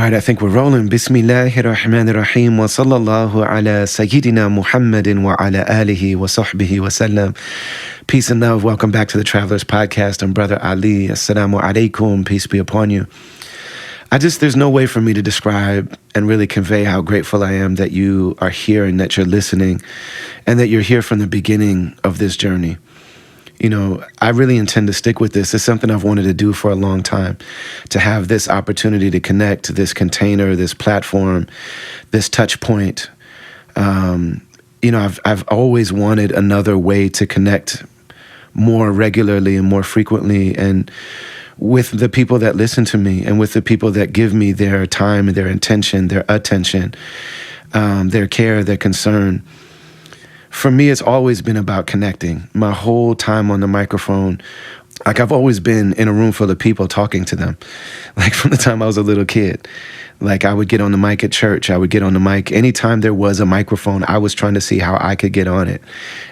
right, I think we're rolling. Bismillahir Rahmanir Rahim wa sallallahu ala Sayyidina Muhammadin wa ala alihi wa sahbihi wa sallam. Peace and love. Welcome back to the Travelers Podcast. I'm Brother Ali. Assalamu alaikum. Peace be upon you. There's no way for me to describe and really convey how grateful I am that you are here and that you're listening and that you're here from the beginning of this journey. You know, I really intend to stick with this. It's something I've wanted to do for a long time, to have this opportunity to connect, this container, this platform, this touch point. I've always wanted another way to connect more regularly and more frequently, and with the people that listen to me and with the people that give me their time, their intention, their attention, their care, their concern. For me, it's always been about connecting. My whole time on the microphone, like I've always been in a room full of people talking to them. Like from the time I was a little kid, like I would get on the mic at church. I would get on the mic. Anytime there was a microphone, I was trying to see how I could get on it.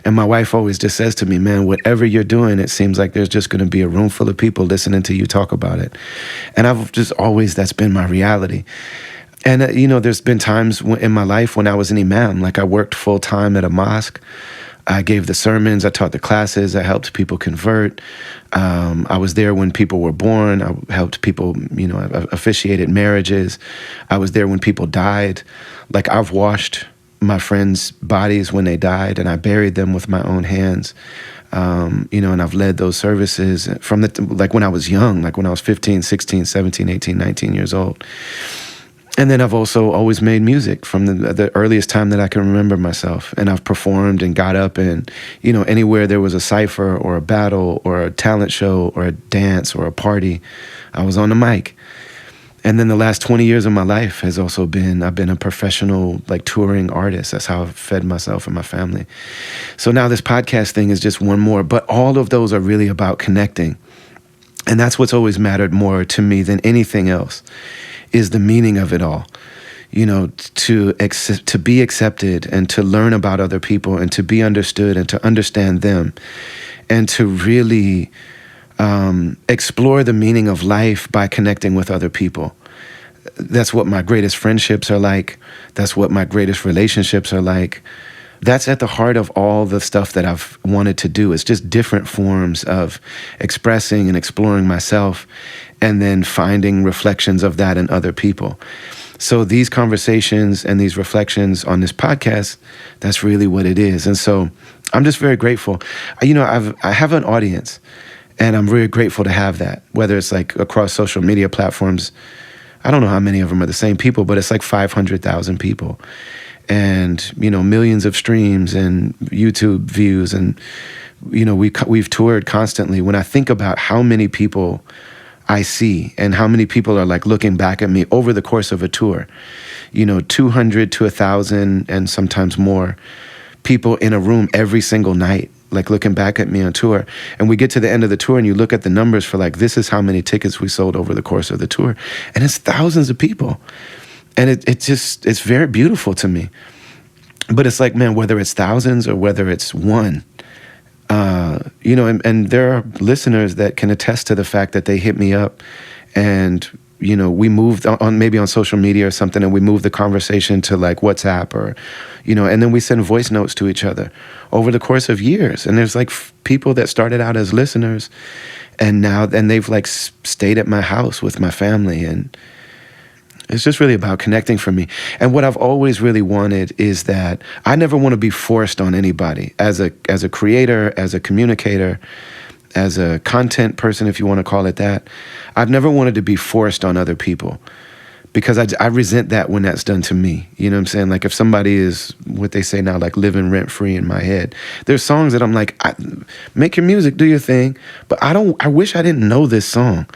And my wife always just says to me, man, whatever you're doing, it seems like there's just going to be a room full of people listening to you talk about it. And I've just always, that's been my reality. And, there's been times in my life when I was an imam, like I worked full time at a mosque. I gave the sermons, I taught the classes, I helped people convert. I was there when people were born. I helped people, I officiated marriages. I was there when people died. Like I've washed my friends' bodies when they died and I buried them with my own hands. And I've led those services from like when I was young, like when I was 15, 16, 17, 18, 19 years old. And then I've also always made music from the earliest time that I can remember myself. And I've performed and got up and, anywhere there was a cipher or a battle or a talent show or a dance or a party, I was on the mic. And then the last 20 years of my life has also been, I've been a professional, like touring artist. That's how I've fed myself and my family. So now this podcast thing is just one more, but all of those are really about connecting. And that's what's always mattered more to me than anything else. Is the meaning of it all, to be accepted and to learn about other people and to be understood and to understand them and to really explore the meaning of life by connecting with other people. That's what my greatest friendships are like. That's what my greatest relationships are like. That's at the heart of all the stuff that I've wanted to do. It's just different forms of expressing and exploring myself and then finding reflections of that in other people. So these conversations and these reflections on this podcast, that's really what it is. And so I'm just very grateful. I have an audience and I'm very grateful to have that, whether it's like across social media platforms. I don't know how many of them are the same people, but it's like 500,000 people. And, millions of streams and YouTube views. And, we've toured constantly. When I think about how many people I see and how many people are like looking back at me over the course of a tour, 200 to 1,000 and sometimes more people in a room every single night, like looking back at me on tour. And we get to the end of the tour and you look at the numbers for like, this is how many tickets we sold over the course of the tour. And it's thousands of people. And it's very beautiful to me. But it's like, man, whether it's thousands or whether it's one, and there are listeners that can attest to the fact that they hit me up and, we moved on maybe on social media or something and we moved the conversation to like WhatsApp or, and then we send voice notes to each other over the course of years. And there's like people that started out as listeners and they've like stayed at my house with my family, and it's just really about connecting for me. And what I've always really wanted is that I never want to be forced on anybody as a creator, as a communicator, as a content person, if you want to call it that. I've never wanted to be forced on other people because I resent that when that's done to me. You know what I'm saying? Like if somebody is what they say now, like living rent free in my head, there's songs that I'm like, make your music, do your thing. But I wish I didn't know this song.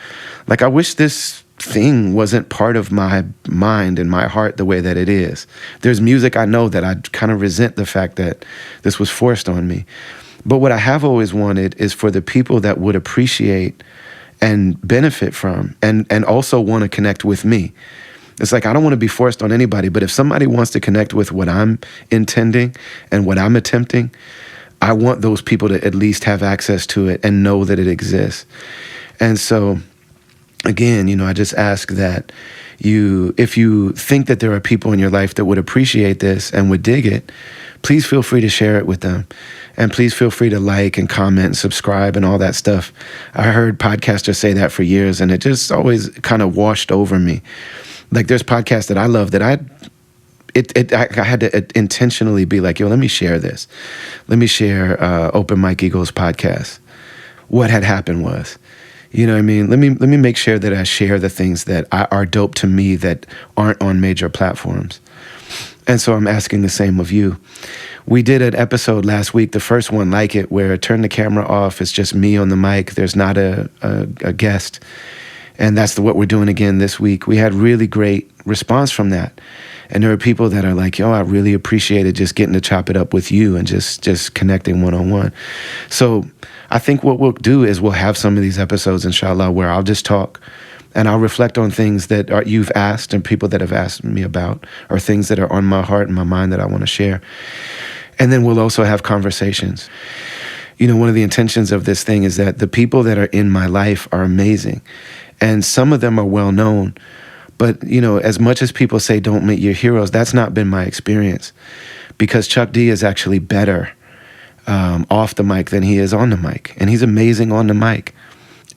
Like I wish this thing wasn't part of my mind and my heart the way that it is. There's music I know that I kind of resent the fact that this was forced on me. But what I have always wanted is for the people that would appreciate and benefit from and also want to connect with me. It's like I don't want to be forced on anybody, but if somebody wants to connect with what I'm intending and what I'm attempting, I want those people to at least have access to it and know that it exists. And so again, I just ask that, If you think that there are people in your life that would appreciate this and would dig it, please feel free to share it with them. And please feel free to like and comment and subscribe and all that stuff. I heard podcasters say that for years, and it just always kind of washed over me. Like, there's podcasts that I love that I had to intentionally be like, yo, let me share this. Let me share Open Mike Eagle's podcast. What had happened was, you know what I mean? Let me make sure that I share the things that are dope to me that aren't on major platforms. And so I'm asking the same of you. We did an episode last week, the first one like it, where turn the camera off. It's just me on the mic. There's not a guest. And that's what we're doing again this week. We had really great response from that. And there are people that are like, yo, I really appreciated just getting to chop it up with you and just connecting one-on-one. So I think what we'll do is we'll have some of these episodes, inshallah, where I'll just talk and I'll reflect on things that you've asked and people that have asked me about, or things that are on my heart and my mind that I want to share. And then we'll also have conversations. You know, one of the intentions of this thing is that the people that are in my life are amazing. And some of them are well known. But, you know, as much as people say don't meet your heroes, that's not been my experience. Because Chuck D is actually better off the mic than he is on the mic. And he's amazing on the mic.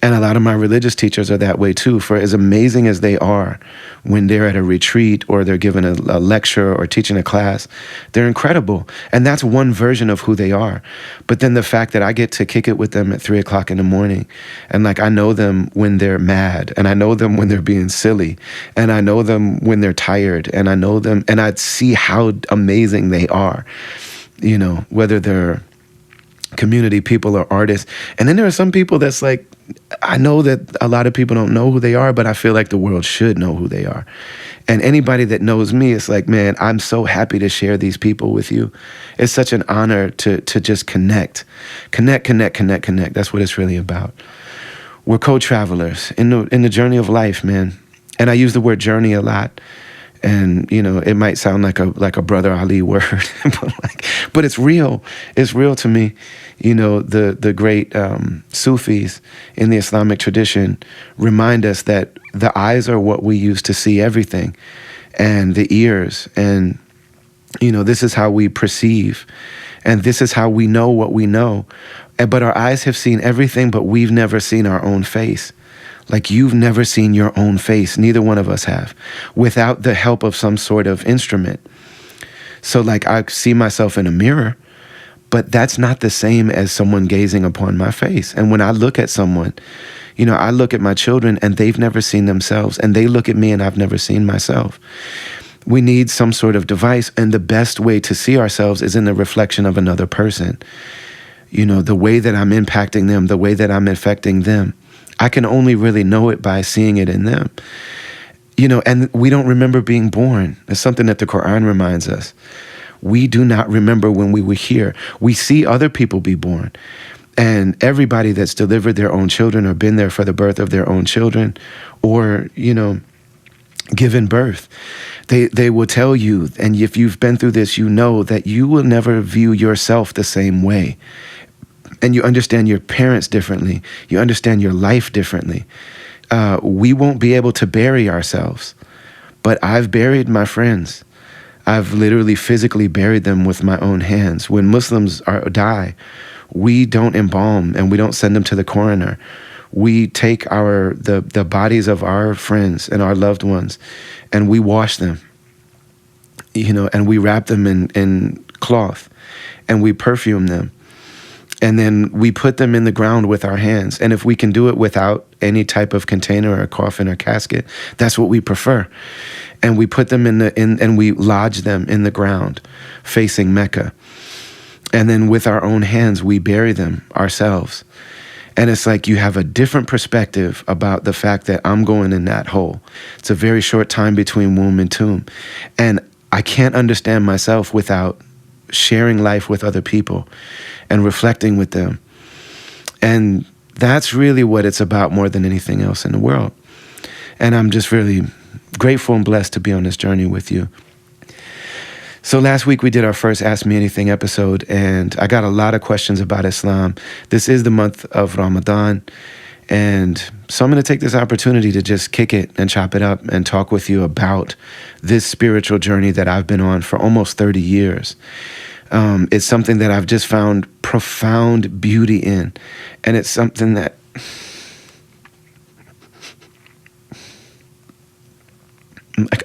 And a lot of my religious teachers are that way too. For as amazing as they are when they're at a retreat or they're giving a lecture or teaching a class, they're incredible. And that's one version of who they are. But then the fact that I get to kick it with them at 3 o'clock in the morning, and like I know them when they're mad, and I know them when they're being silly, and I know them when they're tired, and I know them, and I see how amazing they are, you know, whether they're community people or artists. And then there are some people that's like, I know that a lot of people don't know who they are, but I feel like the world should know who they are. And anybody that knows me, it's like, man, I'm so happy to share these people with you. It's such an honor to just connect. Connect. That's what it's really about. We're co-travelers in the journey of life, man. And I use the word journey a lot. And, you know, it might sound like a Brother Ali word, but it's real. It's real to me. You know, the great Sufis in the Islamic tradition remind us that the eyes are what we use to see everything, and the ears. And, you know, this is how we perceive, and this is how we know what we know. But our eyes have seen everything, but we've never seen our own face. Like, you've never seen your own face. Neither one of us have, without the help of some sort of instrument. So, like, I see myself in a mirror, but that's not the same as someone gazing upon my face. And when I look at someone, you know, I look at my children and they've never seen themselves, and they look at me and I've never seen myself. We need some sort of device, and the best way to see ourselves is in the reflection of another person. You know, the way that I'm impacting them, the way that I'm affecting them. I can only really know it by seeing it in them. You know, and we don't remember being born. It's something that the Quran reminds us. We do not remember when we were here. We see other people be born. And everybody that's delivered their own children or been there for the birth of their own children, or, you know, given birth, they will tell you, and if you've been through this, you know that you will never view yourself the same way. And you understand your parents differently. You understand your life differently. We won't be able to bury ourselves. But I've buried my friends. I've literally physically buried them with my own hands. When Muslims die, we don't embalm and we don't send them to the coroner. We take the bodies of our friends and our loved ones, and we wash them, you know, and we wrap them in cloth, and we perfume them. And then we put them in the ground with our hands. And if we can do it without any type of container or coffin or casket, that's what we prefer. And we put them and we lodge them in the ground facing Mecca. And then with our own hands, we bury them ourselves. And it's like you have a different perspective about the fact that I'm going in that hole. It's a very short time between womb and tomb. And I can't understand myself without sharing life with other people and reflecting with them. And that's really what it's about more than anything else in the world. And I'm just really grateful and blessed to be on this journey with you. So last week we did our first Ask Me Anything episode, and I got a lot of questions about Islam. This is the month of Ramadan, And so I'm going to take this opportunity to just kick it and chop it up and talk with you about this spiritual journey that I've been on for almost 30 years. It's something that I've just found profound beauty in. And it's something that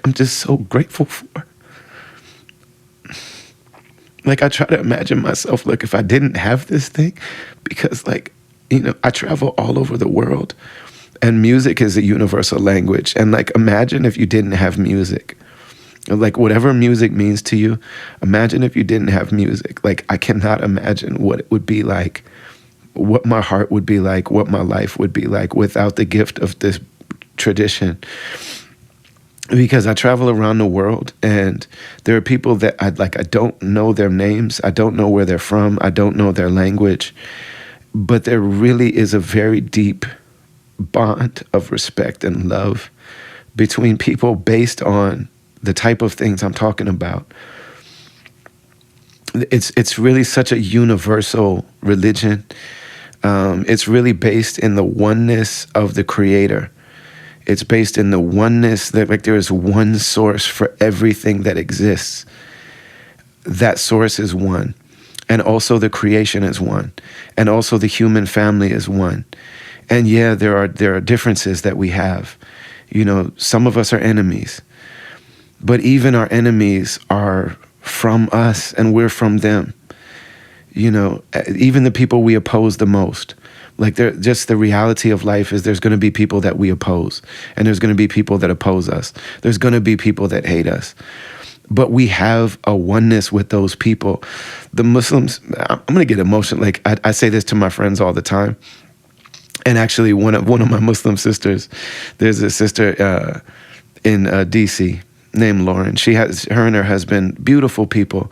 I'm just so grateful for. Like, I try to imagine myself, look, if I didn't have this thing, because I travel all over the world and music is a universal language. And imagine if you didn't have music. Whatever music means to you, imagine if you didn't have music. I cannot imagine what it would be like, what my heart would be like, what my life would be like without the gift of this tradition. Because I travel around the world and there are people that I don't know their names. I don't know where they're from. I don't know their language. But there really is a very deep bond of respect and love between people based on the type of things I'm talking about. It's really such a universal religion. It's really based in the oneness of the Creator. It's based in the oneness that there is one source for everything that exists. That source is one. And also the creation is one. And also the human family is one. And yeah, there are differences that we have. Some of us are enemies. But even our enemies are from us and we're from them. Even the people we oppose the most. Just the reality of life is there's going to be people that we oppose, and there's going to be people that oppose us. There's going to be people that hate us. But we have a oneness with those people. The Muslims, I'm going to get emotional. I say this to my friends all the time. And actually, one of my Muslim sisters, there's a sister in D.C. named Lauren. Her and her husband, beautiful people.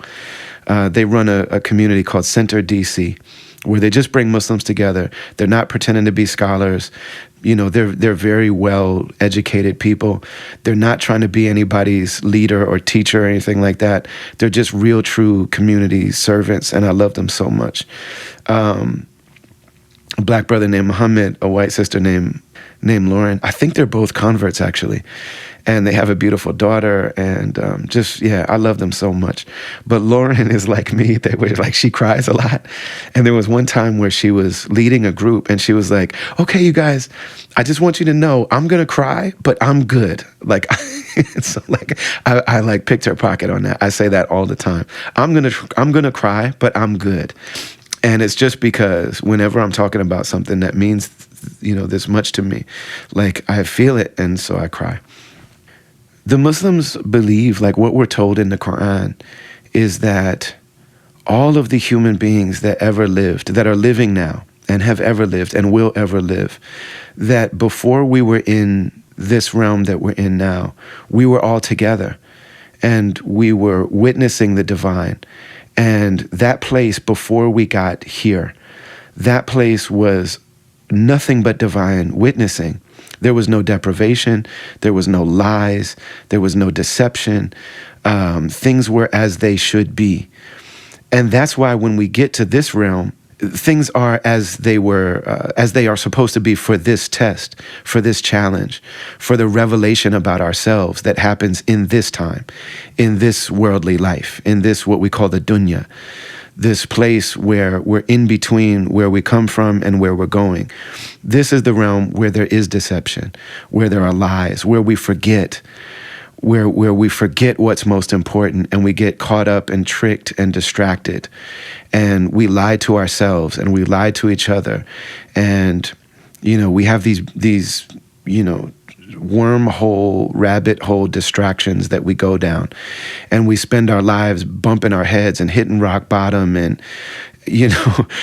They run a community called Center D.C., where they just bring Muslims together. They're not pretending to be scholars. They're very well educated people. They're not trying to be anybody's leader or teacher or anything like that. They're just real, true community servants, and I love them so much. A black brother named Muhammad, a white sister named Lauren. I think they're both converts, actually. And they have a beautiful daughter, and I love them so much. But Lauren is like me. She cries a lot. And there was one time where she was leading a group, and she was like, okay, you guys, I just want you to know I'm going to cry, but I'm good. I picked her pocket on that. I say that all the time. I'm going to cry, but I'm good. And it's just because whenever I'm talking about something that means, this much to me, I feel it, and so I cry. The Muslims believe, what we're told in the Quran, is that all of the human beings that ever lived, that are living now, and have ever lived, and will ever live, that before we were in this realm that we're in now, we were all together, and we were witnessing the divine. And that place before we got here, that place was nothing but divine witnessing. There was no deprivation. There was no lies. There was no deception. Things were as they should be. And that's why when we get to this realm, things are as they are supposed to be for this test, for this challenge, for the revelation about ourselves that happens in this time, in this worldly life, in this what we call the dunya. This place where we're in between where we come from and where we're going. This is the realm where there is deception, where there are lies, where we forget, where we forget what's most important, and we get caught up and tricked and distracted. And we lie to ourselves and we lie to each other. And, we have these wormhole, rabbit hole distractions that we go down, and we spend our lives bumping our heads and hitting rock bottom and,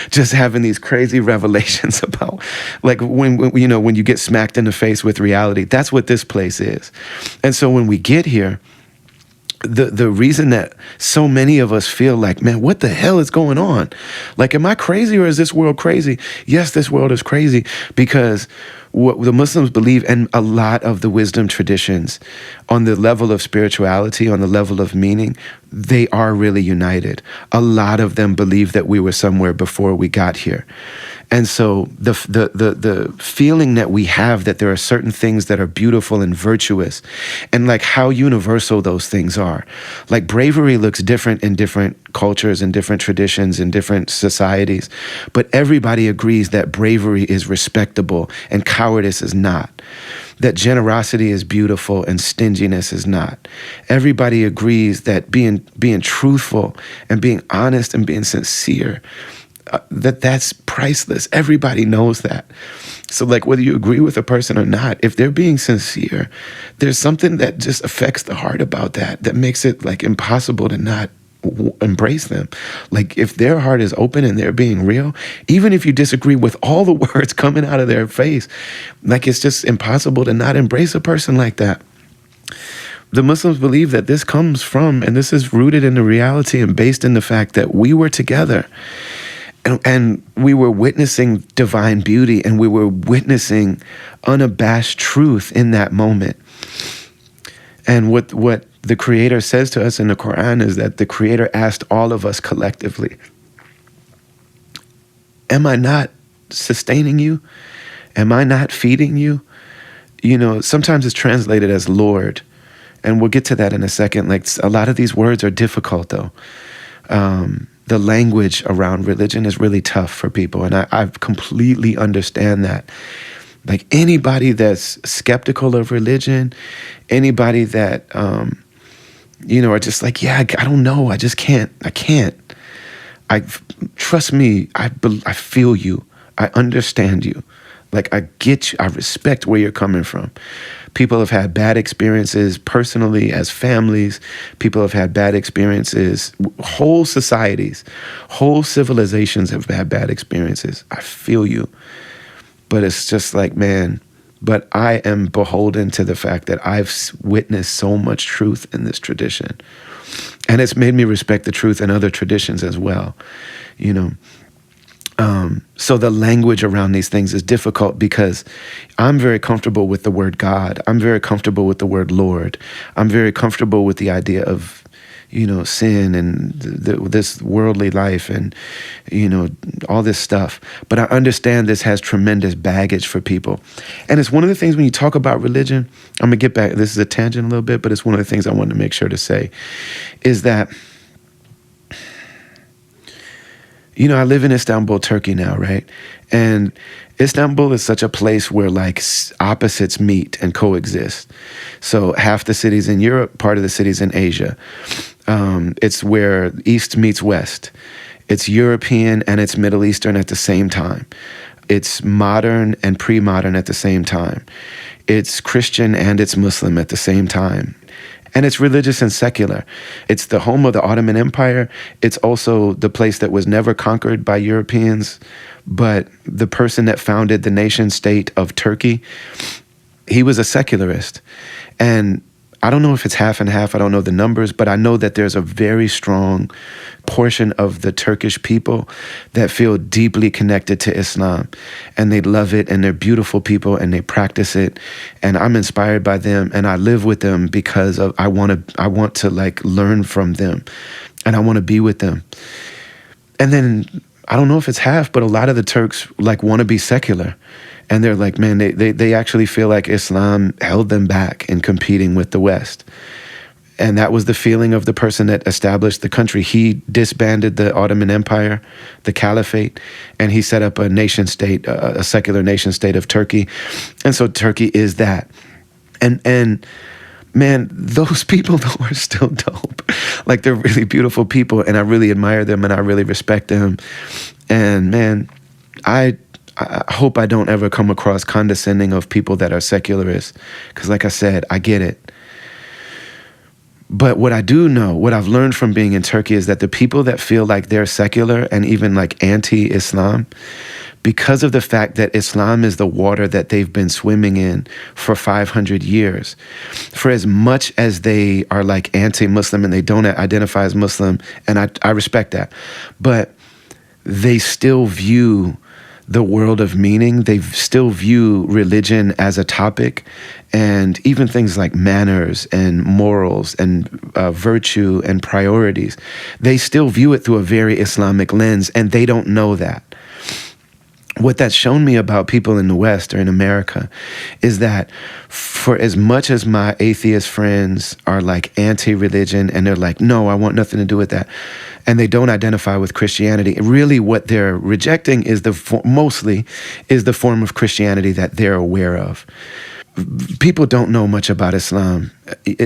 just having these crazy revelations about when you get smacked in the face with reality. That's what this place is. And so when we get here, the reason that so many of us feel like, man, what the hell is going on? Am I crazy or is this world crazy? Yes, this world is crazy because what the Muslims believe, and a lot of the wisdom traditions on the level of spirituality, on the level of meaning, they are really united. A lot of them believe that we were somewhere before we got here. And so the feeling that we have that there are certain things that are beautiful and virtuous, and like how universal those things are. Like bravery looks different in different cultures and different traditions and different societies, but everybody agrees that bravery is respectable and cowardice is not. That generosity is beautiful and stinginess is not. Everybody agrees that being truthful and being honest and being sincere, that's priceless. Everybody knows that. So like whether you agree with a person or not, if they're being sincere, there's something that just affects the heart about that makes it like impossible to not embrace them. Like if their heart is open and they're being real, even if you disagree with all the words coming out of their face, like it's just impossible to not embrace a person like that. The Muslims believe that this comes from, and this is rooted in the reality and based in the fact that we were together. And we were witnessing divine beauty, and we were witnessing unabashed truth in that moment. And what the Creator says to us in the Quran is that the Creator asked all of us collectively, am I not sustaining you? Am I not feeding you? You know, sometimes it's translated as Lord, and we'll get to that in a second. Like a lot of these words are difficult though. The language around religion is really tough for people. And I completely understand that. Like anybody that's skeptical of religion, anybody that, are just like, yeah, I don't know. I just can't. I can't. Trust me. I feel you. I understand you. Like I get you. I respect where you're coming from. People have had bad experiences personally as families. People have had bad experiences. Whole societies, whole civilizations have had bad experiences. I feel you. But it's just like, man, but I am beholden to the fact that I've witnessed so much truth in this tradition. And it's made me respect the truth in other traditions as well, you know. So the language around these things is difficult because I'm very comfortable with the word God. I'm very comfortable with the word Lord. I'm very comfortable with the idea of, sin and this worldly life and, all this stuff. But I understand this has tremendous baggage for people. And it's one of the things when you talk about religion, I'm going to get back, this is a tangent a little bit, but it's one of the things I wanted to make sure to say is that, I live in Istanbul, Turkey now, right? And Istanbul is such a place where like opposites meet and coexist. So half the cities in Europe, part of the cities in Asia. It's where East meets West. It's European and it's Middle Eastern at the same time. It's modern and pre-modern at the same time. It's Christian and it's Muslim at the same time. And it's religious and secular. It's the home of the Ottoman Empire. It's also the place that was never conquered by Europeans. But the person that founded the nation state of Turkey, he was a secularist. And I don't know if it's half and half. I don't know the numbers, but I know that there's a very strong portion of the Turkish people that feel deeply connected to Islam, and they love it, and they're beautiful people, and they practice it, and I'm inspired by them, and I live with them because of I want to like learn from them, and I want to be with them. And then I don't know if it's half, but a lot of the Turks like want to be secular. And they're like, man, they actually feel like Islam held them back in competing with the West. And that was the feeling of the person that established the country. He disbanded the Ottoman Empire, the Caliphate, and he set up a nation state, a secular nation state of Turkey. And so Turkey is that. And man, those people though are still dope. Like they're really beautiful people, and I really admire them, and I really respect them. And man, I hope I don't ever come across condescending of people that are secularists, because like I said, I get it. But what I do know, what I've learned from being in Turkey is that the people that feel like they're secular and even like anti-Islam, because of the fact that Islam is the water that they've been swimming in for 500 years, for as much as they are like anti-Muslim and they don't identify as Muslim, and I respect that, but they still view the world of meaning. They still view religion as a topic, and even things like manners and morals and virtue and priorities. They still view it through a very Islamic lens, and they don't know that. What that's shown me about people in the West or in America is that for as much as my atheist friends are like anti-religion and they're like, no, I want nothing to do with that, and they don't identify with Christianity, really what they're rejecting is mostly is the form of Christianity that they're aware of. People don't know much about Islam.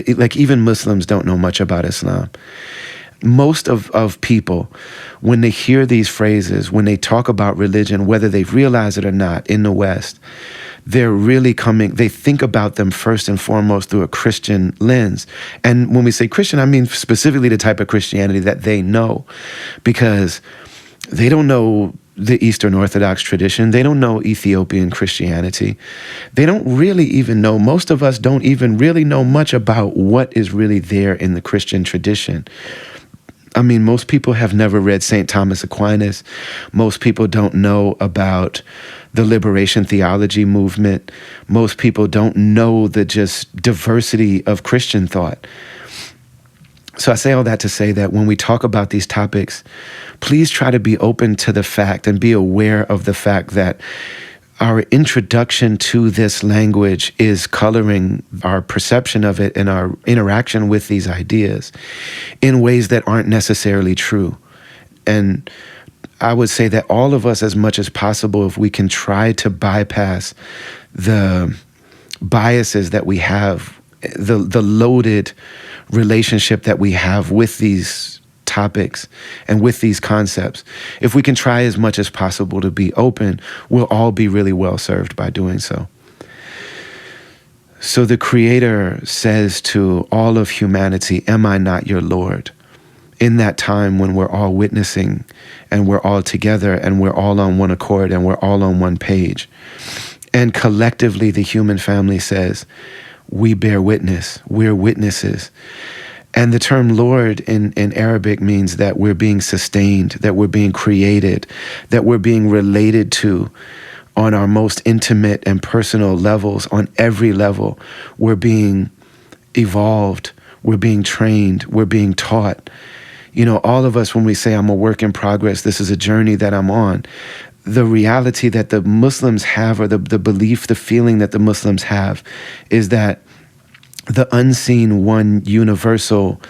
Like even Muslims don't know much about Islam. Most of people, when they hear these phrases, when they talk about religion, whether they realize it or not in the West, they're really they think about them first and foremost through a Christian lens. And when we say Christian, I mean specifically the type of Christianity that they know, because they don't know the Eastern Orthodox tradition. They don't know Ethiopian Christianity. They don't really even know, most of us don't even really know much about what is really there in the Christian tradition. I mean, most people have never read St. Thomas Aquinas. Most people don't know about the liberation theology movement. Most people don't know the just diversity of Christian thought. So I say all that to say that when we talk about these topics, please try to be open to the fact and be aware of the fact that our introduction to this language is coloring our perception of it and our interaction with these ideas in ways that aren't necessarily true. And I would say that all of us, as much as possible, if we can try to bypass the biases that we have, the loaded relationship that we have with these topics and with these concepts, if we can try as much as possible to be open, we'll all be really well served by doing so. So the Creator says to all of humanity, am I not your Lord? In that time when we're all witnessing and we're all together and we're all on one accord and we're all on one page. And collectively the human family says, we bear witness, we're witnesses. And the term Lord in Arabic means that we're being sustained, that we're being created, that we're being related to on our most intimate and personal levels, on every level. We're being evolved, we're being trained, we're being taught. You know, all of us, when we say I'm a work in progress, this is a journey that I'm on, the reality that the Muslims have, or the belief, the feeling that the Muslims have, is that the unseen one universal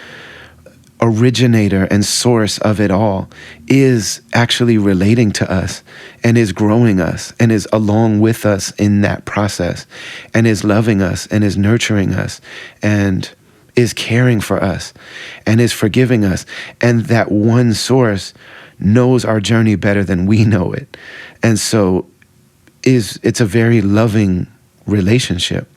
originator and source of it all is actually relating to us and is growing us and is along with us in that process and is loving us and is nurturing us and is caring for us and is forgiving us. And that one source knows our journey better than we know it. And so it's a very loving relationship.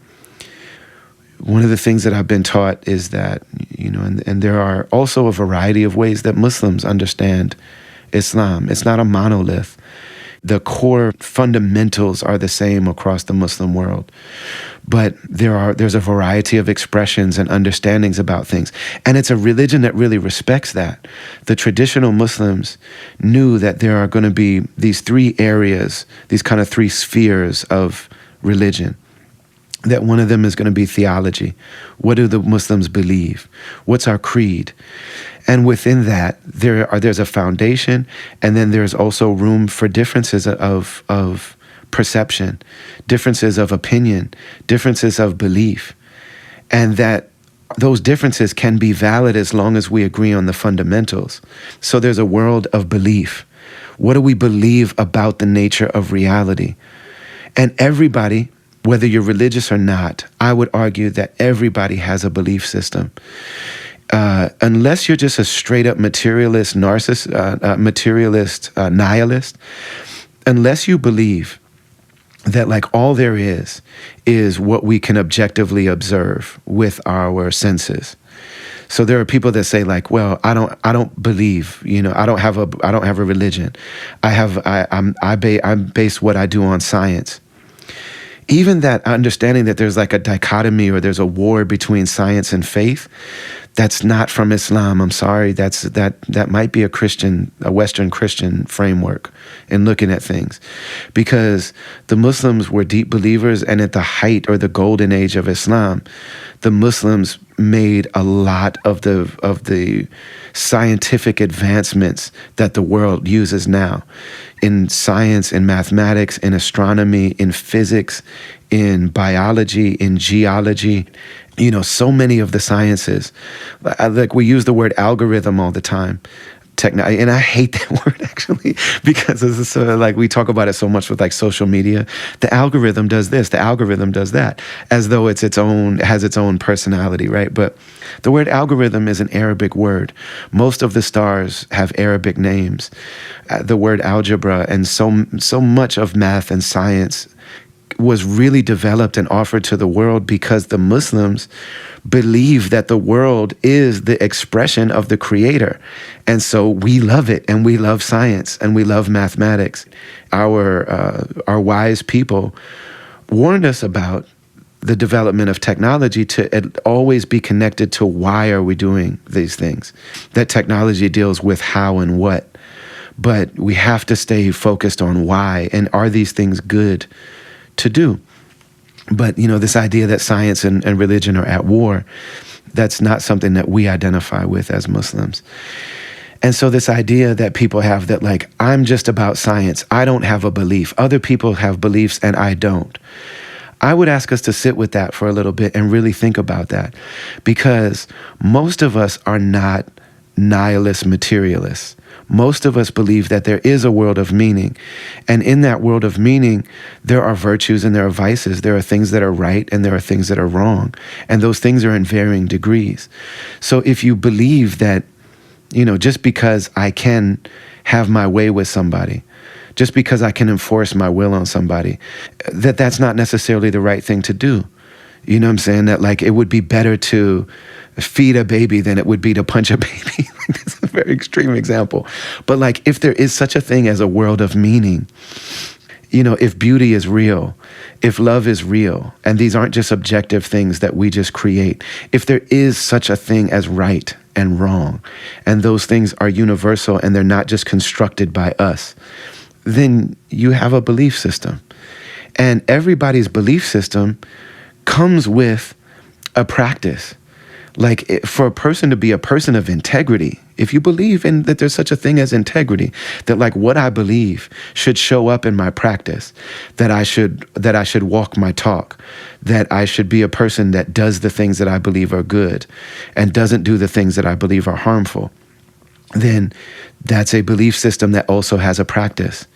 One of the things that I've been taught is that, you know, and there are also a variety of ways that Muslims understand Islam. It's not a monolith. The core fundamentals are the same across the Muslim world. But there's a variety of expressions and understandings about things. And it's a religion that really respects that. The traditional Muslims knew that there are going to be these three areas, these kind of three spheres of religion. That one of them is going to be theology. What do the Muslims believe? What's our creed? And within that, there's a foundation, and then there's also room for differences of perception, differences of opinion, differences of belief, and that those differences can be valid as long as we agree on the fundamentals. So there's a world of belief. What do we believe about the nature of reality? And everybody, whether you're religious or not, I would argue that everybody has a belief system. Unless you're just a straight up materialist nihilist, unless you believe that like all there is what we can objectively observe with our senses. So there are people that say like, well, I don't believe, you know, I don't have a religion. I base what I do on science. Even that understanding that there's like a dichotomy or there's a war between science and faith, That's not from Islam. I'm sorry. That might be a Western Christian framework in looking at things, because the Muslims were deep believers, and at the height or the golden age of Islam, the Muslims made a lot of the scientific advancements that the world uses now in science, in mathematics, in astronomy, in physics, in biology, in geology. So many of the sciences. Like, we use the word algorithm all the time. And I hate that word, actually, because it's like we talk about it so much with like social media. The algorithm does this, the algorithm does that, as though it has its own personality, right? But the word algorithm is an Arabic word. Most of the stars have Arabic names. The word algebra and so much of math and science was really developed and offered to the world because the Muslims believe that the world is the expression of the Creator. And so we love it, and we love science, and we love mathematics. Our wise people warned us about the development of technology to always be connected to why are we doing these things. That technology deals with how and what, but we have to stay focused on why, and are these things good to do. But, this idea that science and religion are at war, that's not something that we identify with as Muslims. And so this idea that people have that, like, I'm just about science, I don't have a belief, other people have beliefs and I don't. I would ask us to sit with that for a little bit and really think about that, because most of us are not nihilist materialists. Most of us believe that there is a world of meaning. And in that world of meaning, there are virtues and there are vices. There are things that are right and there are things that are wrong. And those things are in varying degrees. So if you believe that, just because I can have my way with somebody, just because I can enforce my will on somebody, that's not necessarily the right thing to do. You know what I'm saying? That, like, it would be better to feed a baby than it would be to punch a baby. That's a very extreme example. But, like, if there is such a thing as a world of meaning, if beauty is real, if love is real, and these aren't just objective things that we just create, if there is such a thing as right and wrong, and those things are universal and they're not just constructed by us, then you have a belief system. And everybody's belief system comes with a practice. Like, for a person to be a person of integrity, if you believe in that there's such a thing as integrity, that, like, what I believe should show up in my practice, that I should walk my talk, that I should be a person that does the things that I believe are good and doesn't do the things that I believe are harmful, then that's a belief system that also has a practice.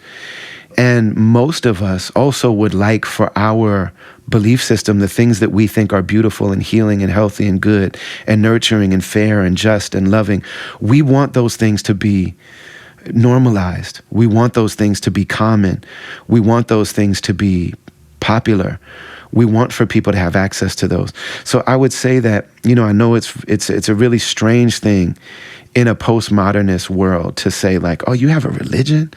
And most of us also would like for our belief system, the things that we think are beautiful and healing and healthy and good and nurturing and fair and just and loving, we want those things to be normalized. We want those things to be common. We want those things to be popular. We want for people to have access to those. So I would say that, I know it's a really strange thing in a postmodernist world to say, like, oh, you have a religion?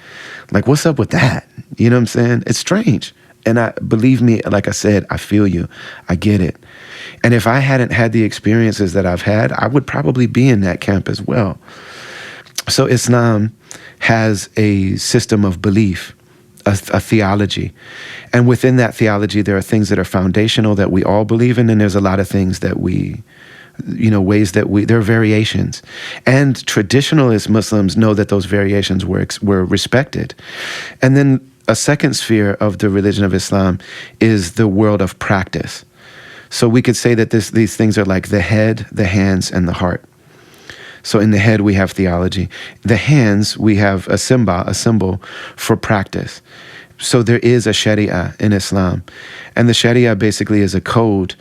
Like, what's up with that? You know what I'm saying? It's strange. And believe me, like I said, I feel you. I get it. And if I hadn't had the experiences that I've had, I would probably be in that camp as well. So Islam has a system of belief, a theology. And within that theology, there are things that are foundational that we all believe in, and there's a lot of things that there are variations. And traditionalist Muslims know that those variations were respected. And then a second sphere of the religion of Islam is the world of practice. So we could say that these things are like the head, the hands, and the heart. So in the head, we have theology. The hands, we have a symbol for practice. So there is a Sharia in Islam. And the Sharia basically is a code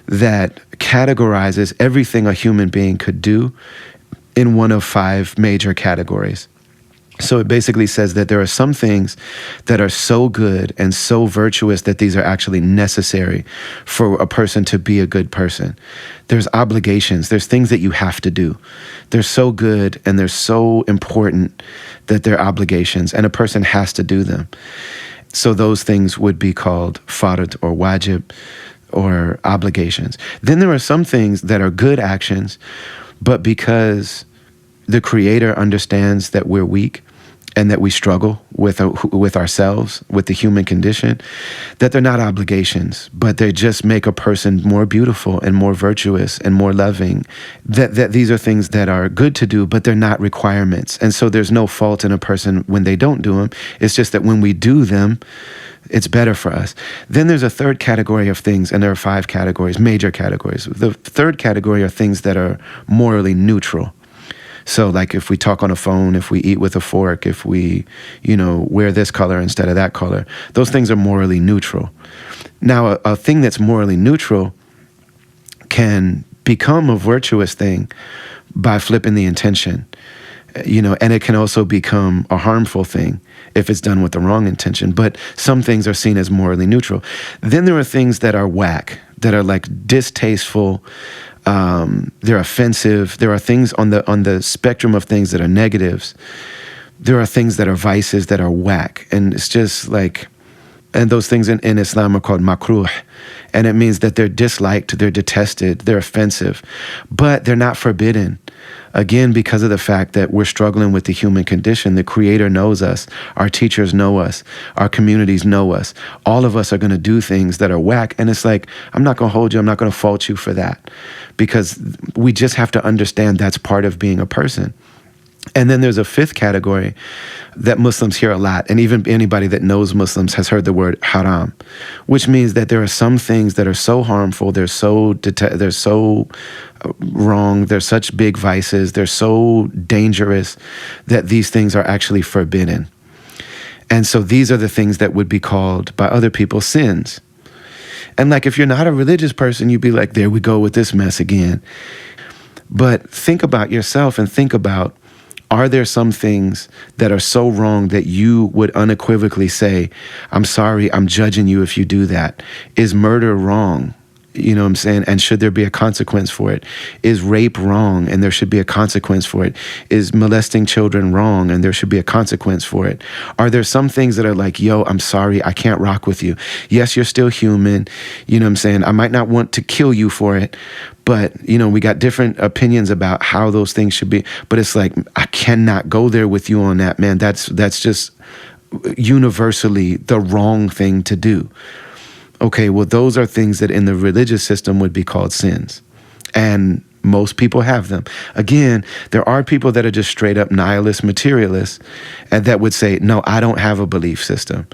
that categorizes everything a human being could do in one of 5 major categories. So it basically says that there are some things that are so good and so virtuous that these are actually necessary for a person to be a good person. There's obligations. There's things that you have to do. They're so good and they're so important that they're obligations, and a person has to do them. So those things would be called fard or wajib or obligations. Then there are some things that are good actions, but because the Creator understands that we're weak and that we struggle with ourselves, with the human condition, that they're not obligations, but they just make a person more beautiful and more virtuous and more loving. That these are things that are good to do, but they're not requirements. And so there's no fault in a person when they don't do them. It's just that when we do them, it's better for us. Then there's a third category of things, and there are 5 categories, major categories. The third category are things that are morally neutral. So like if we talk on a phone, if we eat with a fork, if we, wear this color instead of that color, those things are morally neutral. Now, a thing that's morally neutral can become a virtuous thing by flipping the intention, and it can also become a harmful thing if it's done with the wrong intention. But some things are seen as morally neutral. Then there are things that are whack, that are like distasteful. They're offensive. There are things on the spectrum of things that are negatives. There are things that are vices that are whack. And it's just like, and those things in Islam are called makruh. And it means that they're disliked, they're detested, they're offensive, but they're not forbidden. Again, because of the fact that we're struggling with the human condition, the Creator knows us, our teachers know us, our communities know us. All of us are going to do things that are whack. And it's like, I'm not going to hold you, I'm not going to fault you for that. Because we just have to understand that's part of being a person. And then there's a 5th category that Muslims hear a lot, and even anybody that knows Muslims has heard the word haram, which means that there are some things that are so harmful, they're so wrong, they're such big vices, they're so dangerous that these things are actually forbidden. And so these are the things that would be called by other people sins. And like if you're not a religious person, you'd be like, there we go with this mess again. But think about yourself and think about, are there some things that are so wrong that you would unequivocally say, I'm sorry, I'm judging you if you do that? Is murder wrong? You know what I'm saying? And should there be a consequence for it? Is rape wrong and there should be a consequence for it? Is molesting children wrong and there should be a consequence for it? Are there some things that are like, yo, I'm sorry, I can't rock with you. Yes, you're still human. You know what I'm saying? I might not want to kill you for it, but, we got different opinions about how those things should be. But it's like, I cannot go there with you on that, man. That's just universally the wrong thing to do. Okay, well, those are things that in the religious system would be called sins. And most people have them. Again, there are people that are just straight up nihilist materialists and that would say, no, I don't have a belief system.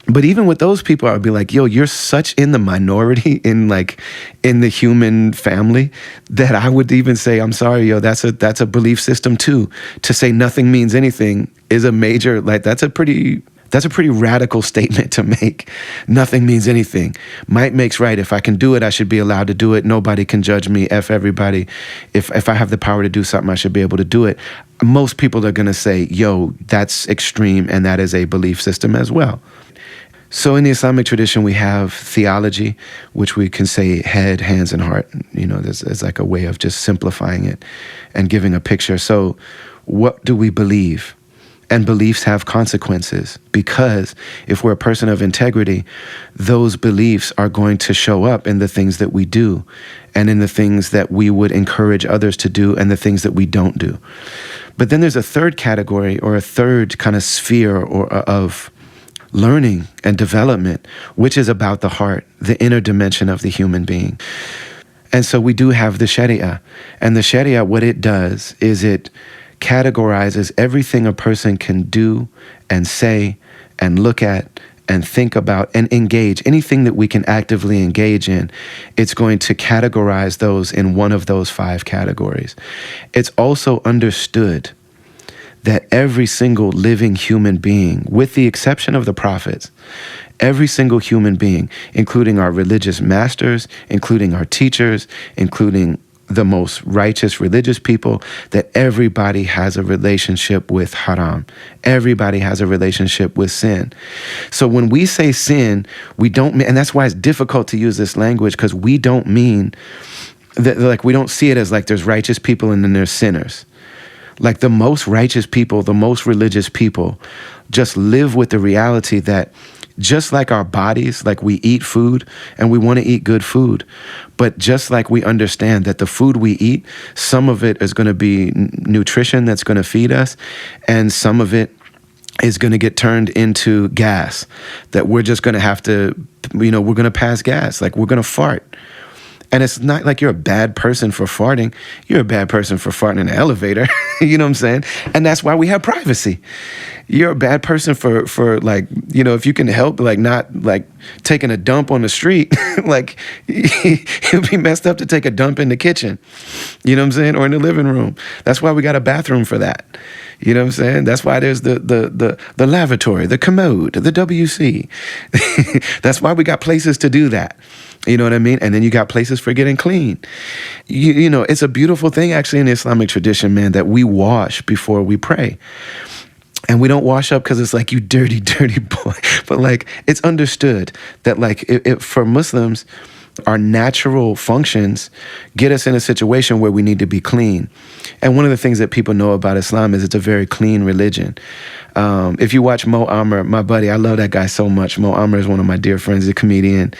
But even with those people, I'd be like, yo, you're such in the minority in the human family that I would even say, I'm sorry, yo, that's a belief system too. To say nothing means anything is a major, that's a pretty radical statement to make. Nothing means anything. Might makes right. If I can do it, I should be allowed to do it. Nobody can judge me. F everybody. If I have the power to do something, I should be able to do it. Most people are going to say, yo, that's extreme, and that is a belief system as well. So in the Islamic tradition, we have theology, which we can say head, hands, and heart. There's like a way of just simplifying it and giving a picture. So what do we believe? And beliefs have consequences, because if we're a person of integrity, those beliefs are going to show up in the things that we do and in the things that we would encourage others to do and the things that we don't do. But then there's a third category, or a third kind of sphere of learning and development, which is about the heart, the inner dimension of the human being. And so we do have the Sharia. And the Sharia, what it does is it categorizes everything a person can do and say and look at and think about and engage, anything that we can actively engage in. It's going to categorize those in one of those 5 categories. It's also understood that every single living human being, with the exception of the prophets, every single human being, including our religious masters, including our teachers, including the most righteous religious people, that everybody has a relationship with haram. Everybody has a relationship with sin. So when we say sin, we don't mean, and that's why it's difficult to use this language, because we don't mean that, we don't see it as like there's righteous people and then there's sinners. Like the most righteous people, the most religious people just live with the reality that just like our bodies, like we eat food and we want to eat good food. But just like we understand that the food we eat, some of it is going to be nutrition that's going to feed us, and some of it is going to get turned into gas that we're just going to have to, we're going to pass gas, like we're going to fart. And it's not like you're a bad person for farting. You're a bad person for farting in an elevator. You know what I'm saying? And that's why we have privacy. You're a bad person for like, if you can help, like not like taking a dump on the street, like it'd be messed up to take a dump in the kitchen. You know what I'm saying? Or in the living room. That's why we got a bathroom for that. You know what I'm saying? That's why there's the lavatory, the commode, the WC. That's why we got places to do that. You know what I mean? And then you got places for getting clean. It's a beautiful thing actually in the Islamic tradition, man, that we wash before we pray. And we don't wash up because it's like, you dirty, dirty boy. But like, it's understood that like for Muslims, our natural functions get us in a situation where we need to be clean. And one of the things that people know about Islam is it's a very clean religion. If you watch Mo Amer, my buddy, I love that guy so much. Mo Amer is one of my dear friends. He's a comedian.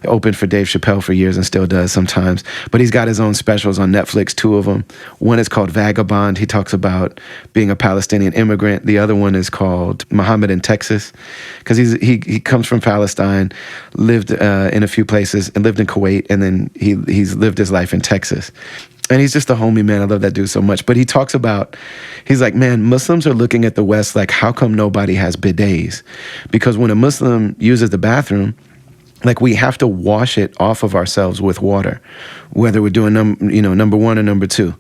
Opened for Dave Chappelle for years and still does sometimes. But he's got his own specials on Netflix, 2 of them. One is called Vagabond. He talks about being a Palestinian immigrant. The other one is called Muhammad in Texas, because he comes from Palestine, lived in a few places, and lived in Kuwait, and then he's lived his life in Texas. And he's just a homie, man. I love that dude so much. But he talks about, he's like, man, Muslims are looking at the West like, how come nobody has bidets? Because when a Muslim uses the bathroom, like we have to wash it off of ourselves with water, whether we're doing number 1 or number 2.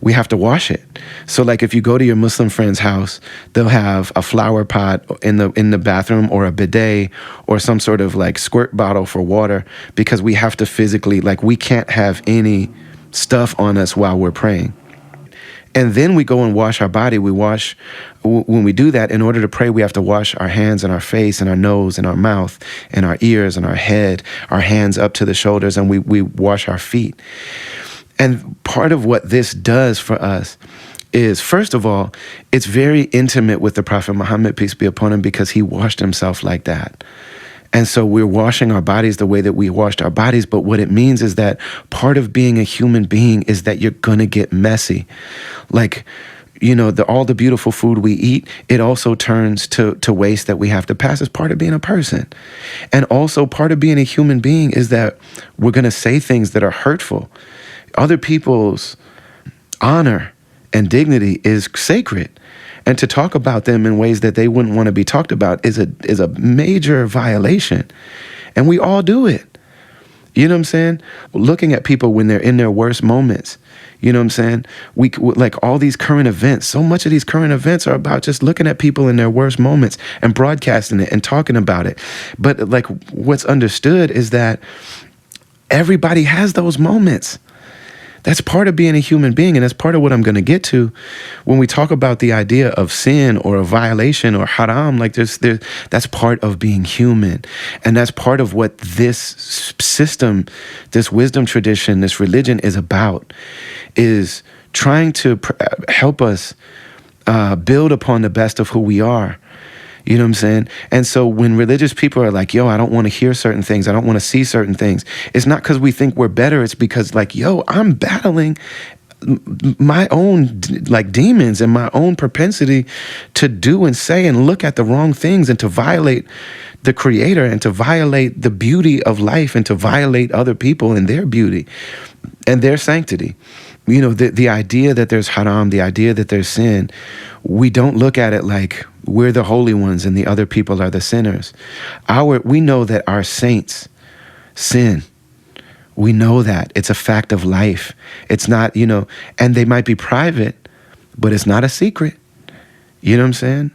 We have to wash it. So like if you go to your Muslim friend's house, they'll have a flower pot in the bathroom, or a bidet, or some sort of like squirt bottle for water, because we have to physically, like we can't have any stuff on us while we're praying. And then we go and wash our body. When we do that, in order to pray, we have to wash our hands and our face and our nose and our mouth and our ears and our head, our hands up to the shoulders, and we wash our feet. And part of what this does for us is, first of all, it's very intimate with the Prophet Muhammad, peace be upon him, because he washed himself like that. And so we're washing our bodies the way that we washed our bodies. But what it means is that part of being a human being is that you're going to get messy. Like, all the beautiful food we eat, it also turns to waste that we have to pass as part of being a person. And also part of being a human being is that we're going to say things that are hurtful. Other people's honor and dignity is sacred. And to talk about them in ways that they wouldn't want to be talked about is a major violation. And we all do it. You know what I'm saying? Looking at people when they're in their worst moments. You know what I'm saying? We like all these current events. So much of these current events are about just looking at people in their worst moments and broadcasting it and talking about it. But like what's understood is that everybody has those moments. That's part of being a human being, and that's part of what I'm going to get to when we talk about the idea of sin or a violation or haram. Like that's part of being human, and that's part of what this system, this wisdom tradition, this religion is about, is trying to help us build upon the best of who we are. You know what I'm saying? And so when religious people are like, yo, I don't want to hear certain things, I don't want to see certain things, it's not because we think we're better. It's because like, yo, I'm battling my own like demons and my own propensity to do and say and look at the wrong things and to violate the Creator and to violate the beauty of life and to violate other people and their beauty and their sanctity. The idea that there's haram, the idea that there's sin, we don't look at it like we're the holy ones and the other people are the sinners. We know that our saints sin. We know that. It's a fact of life. It's not, and they might be private, but it's not a secret. You know what I'm saying?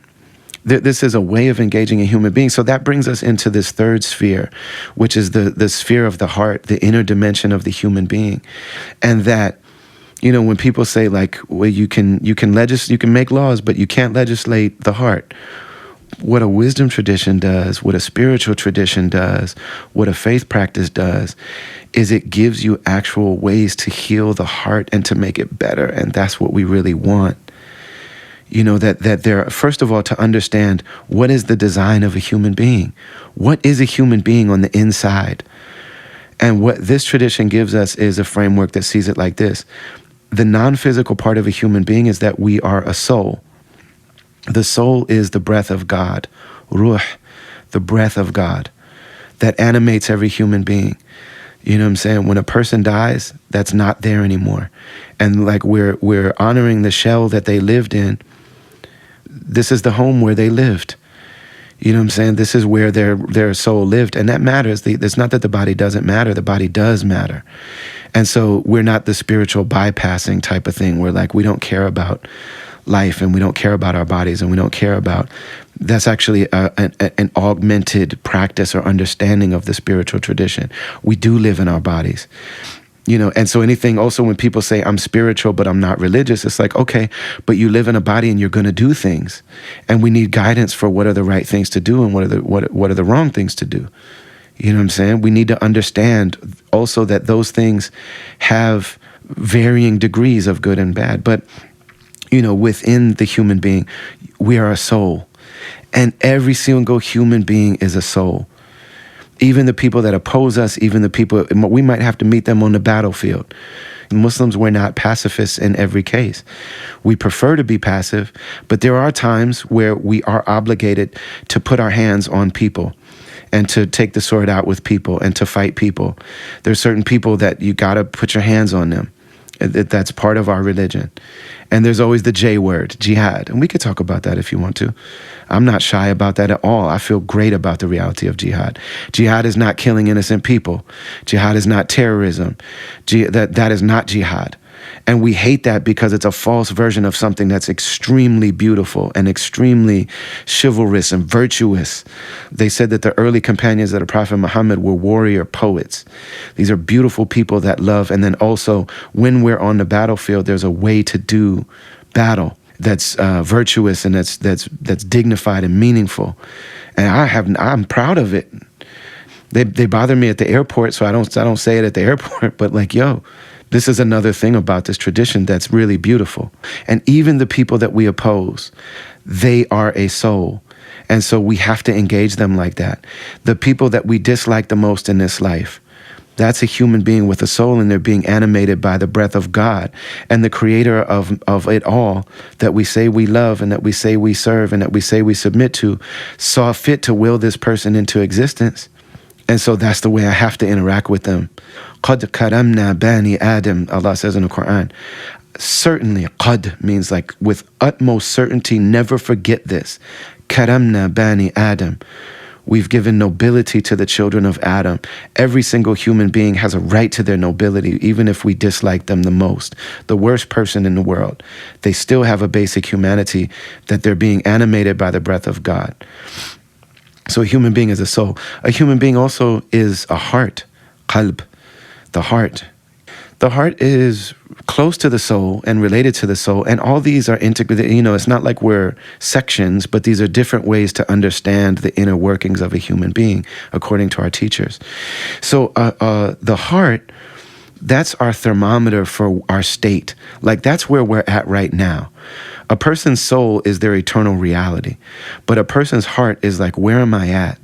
This is a way of engaging a human being. So that brings us into this third sphere, which is the sphere of the heart, the inner dimension of the human being. And that, when people say like, well, you can make laws, but you can't legislate the heart. What a wisdom tradition does, what a spiritual tradition does, what a faith practice does, is it gives you actual ways to heal the heart and to make it better. And that's what we really want. that they're, first of all, to understand what is the design of a human being. What is a human being on the inside? And what this tradition gives us is a framework that sees it like this. The non-physical part of a human being is that we are a soul. The soul is the breath of God, ruh, the breath of God that animates every human being. You know what I'm saying? When a person dies, that's not there anymore. And like we're honoring the shell that they lived in. This is the home where they lived. You know what I'm saying? This is where their soul lived. And that matters. It's not that the body doesn't matter. The body does matter. And so we're not the spiritual bypassing type of thing where like we don't care about life and we don't care about our bodies and we don't care about. That's actually an augmented practice or understanding of the spiritual tradition. We do live in our bodies. And so anything also when people say I'm spiritual but I'm not religious, it's like, okay, but you live in a body and you're going to do things, and we need guidance for what are the right things to do and what are the wrong things to do. You know what I'm saying? We need to understand also that those things have varying degrees of good and bad, but within the human being, we are a soul, and every single human being is a soul. Even the people that oppose us, even the people, we might have to meet them on the battlefield. Muslims, we're not pacifists in every case. We prefer to be passive, but there are times where we are obligated to put our hands on people and to take the sword out with people and to fight people. There's certain people that you gotta put your hands on them. That's part of our religion. And there's always the J word, jihad. And we could talk about that if you want to. I'm not shy about that at all. I feel great about the reality of jihad. Jihad is not killing innocent people. Jihad is not terrorism. That is not jihad. And we hate that because it's a false version of something that's extremely beautiful and extremely chivalrous and virtuous. They said that the early companions of the Prophet Muhammad were warrior poets. These are beautiful people that love. And then also, when we're on the battlefield, there's a way to do battle that's virtuous and that's dignified and meaningful. And I'm proud of it. They bother me at the airport, so I don't say it at the airport. But like, yo, this is another thing about this tradition that's really beautiful. And even the people that we oppose, they are a soul. And so we have to engage them like that. The people that we dislike the most in this life, that's a human being with a soul, and they're being animated by the breath of God. And the creator of it all that we say we love and that we say we serve and that we say we submit to saw fit to will this person into existence. And so that's the way I have to interact with them. قَدْ كَرَمْنَا بَنِي Adam, Allah says in the Quran. Certainly, qad means like with utmost certainty, never forget this. كَرَمْنَا بَنِي Adam. We've given nobility to the children of Adam. Every single human being has a right to their nobility, even if we dislike them the most. The worst person in the world, they still have a basic humanity that they're being animated by the breath of God. So a human being is a soul. A human being also is a heart, qalb, the heart. The heart is close to the soul and related to the soul, and all these are integrated. It's not like we're sections, but these are different ways to understand the inner workings of a human being, according to our teachers. So the heart, that's our thermometer for our state. Like that's where we're at right now. A person's soul is their eternal reality, but a person's heart is like, where am I at?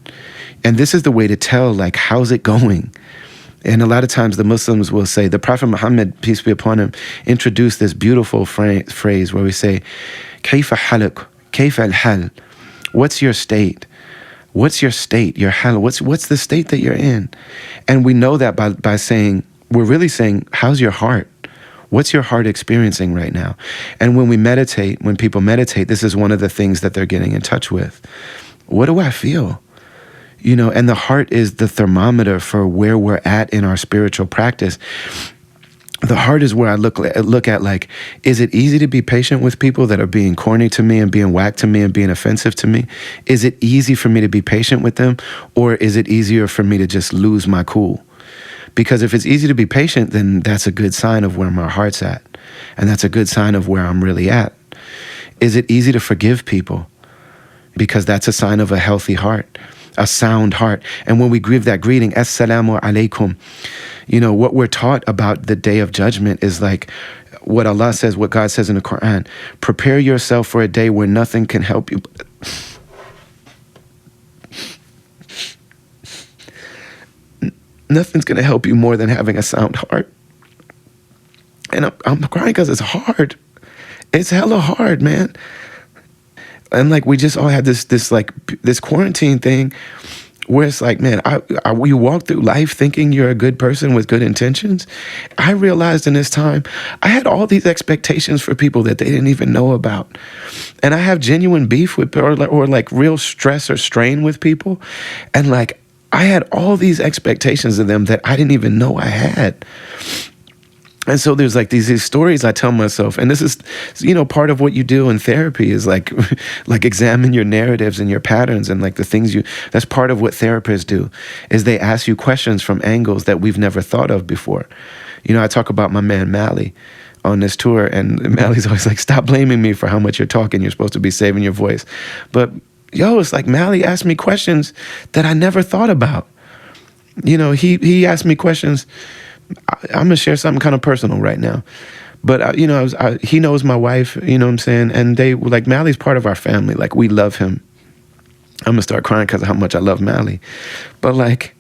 And this is the way to tell, like, how's it going? And a lot of times the Muslims will say, the Prophet Muhammad, peace be upon him, introduced this beautiful phrase where we say, كيف حالك? كيف الحال? What's your state? What's your state? Your hal? What's the state that you're in? And we know that by saying, we're really saying, how's your heart? What's your heart experiencing right now? And when we meditate, when people meditate, this is one of the things that they're getting in touch with. What do I feel? And the heart is the thermometer for where we're at in our spiritual practice. The heart is where I look at, like, is it easy to be patient with people that are being corny to me and being whack to me and being offensive to me? Is it easy for me to be patient with them? Or is it easier for me to just lose my cool? Because if it's easy to be patient, then that's a good sign of where my heart's at. And that's a good sign of where I'm really at. Is it easy to forgive people? Because that's a sign of a healthy heart, a sound heart. And when we give that greeting, Assalamu alaikum, what we're taught about the day of judgment is like, what Allah says, what God says in the Quran. Prepare yourself for a day where nothing can help you. Nothing's going to help you more than having a sound heart. And I'm crying because it's hard. It's hella hard, man. And like, we just all had this quarantine thing where it's like, man, we walk through life thinking you're a good person with good intentions. I realized in this time, I had all these expectations for people that they didn't even know about. And I have genuine beef with, or like real stress or strain with people. And like, I had all these expectations of them that I didn't even know I had. And so there's like these stories I tell myself, and this is, part of what you do in therapy is like examine your narratives and your patterns and like the things that's part of what therapists do, is they ask you questions from angles that we've never thought of before. I talk about my man Mally on this tour, and Mally's always like, stop blaming me for how much you're talking. You're supposed to be saving your voice. But it's like Mally asked me questions that I never thought about. He asked me questions. I'm gonna share something kind of personal right now, but he knows my wife, you know what I'm saying, and they were like, Mally's part of our family, like we love him. I'm gonna start crying because of how much I love Mally, but like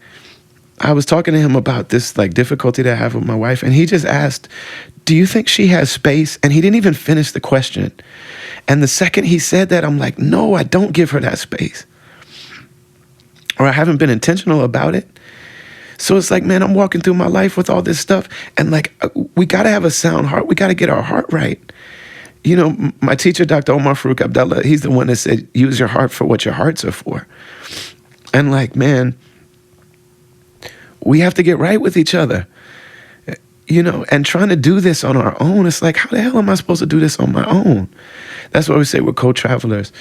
I was talking to him about this like difficulty that I have with my wife, and he just asked, do you think she has space? And he didn't even finish the question, and the second he said that, I'm like, no, I don't give her that space, or I haven't been intentional about it. So it's like, man, I'm walking through my life with all this stuff, and like, we got to have a sound heart. We got to get our heart right. My teacher, Dr. Omar Farouk Abdullah, he's the one that said, use your heart for what your hearts are for. And like, man, we have to get right with each other, and trying to do this on our own. It's like, how the hell am I supposed to do this on my own? That's what we say we're co-travelers.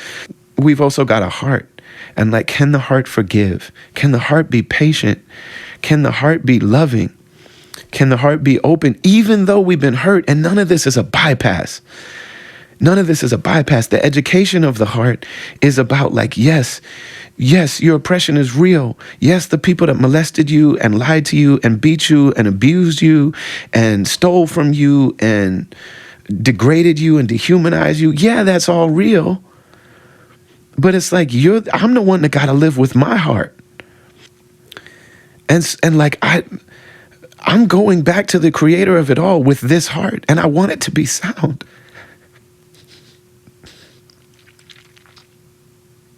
We've also got a heart. And like, can the heart forgive? Can the heart be patient? Can the heart be loving? Can the heart be open, even though we've been hurt? And none of this is a bypass. None of this is a bypass. The education of the heart is about like, yes, your oppression is real. Yes, the people that molested you and lied to you and beat you and abused you and stole from you and degraded you and dehumanized you. Yeah, that's all real. But it's like, I'm the one that got to live with my heart. And like, I'm going back to the creator of it all with this heart, and I want it to be sound.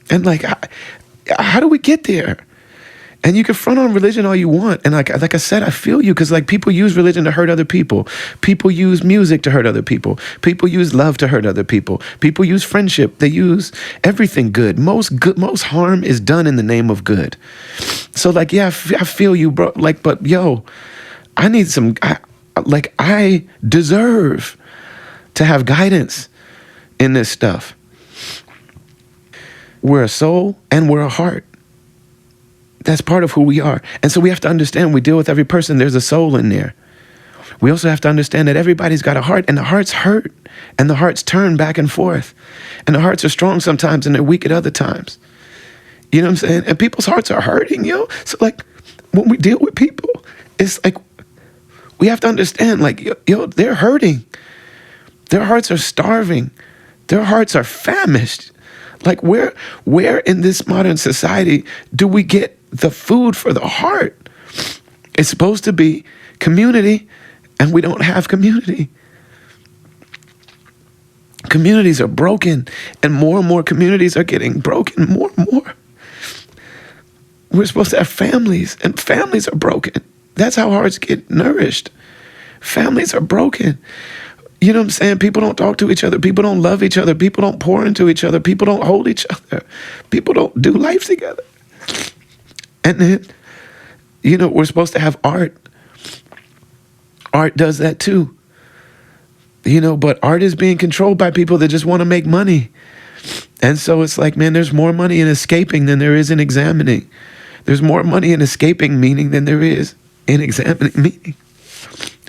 And like, how do we get there? And you can front on religion all you want. And like I said, I feel you, because like, people use religion to hurt other people. People use music to hurt other people. People use love to hurt other people. People use friendship. They use everything good. Most harm is done in the name of good. So like, yeah, I feel you, bro. Like, but I need I deserve to have guidance in this stuff. We're a soul and we're a heart. That's part of who we are. And so we have to understand, we deal with every person, there's a soul in there. We also have to understand that everybody's got a heart, and the hearts hurt, and the hearts turn back and forth. And the hearts are strong sometimes and they're weak at other times. You know what I'm saying? And people's hearts are hurting, So like, when we deal with people, it's like, we have to understand, like, they're hurting. Their hearts are starving. Their hearts are famished. Like, where in this modern society do we get the food for the heart? It's supposed to be community, and we don't have community. Communities are broken, and more communities are getting broken more and more. We're supposed to have families, and families are broken. That's how hearts get nourished. Families are broken. You know what I'm saying? People don't talk to each other. People don't love each other. People don't pour into each other. People don't hold each other. People don't do life together. And then, we're supposed to have art. Art does that too. But art is being controlled by people that just want to make money. And so it's like, man, there's more money in escaping than there is in examining. There's more money in escaping meaning than there is in examining meaning.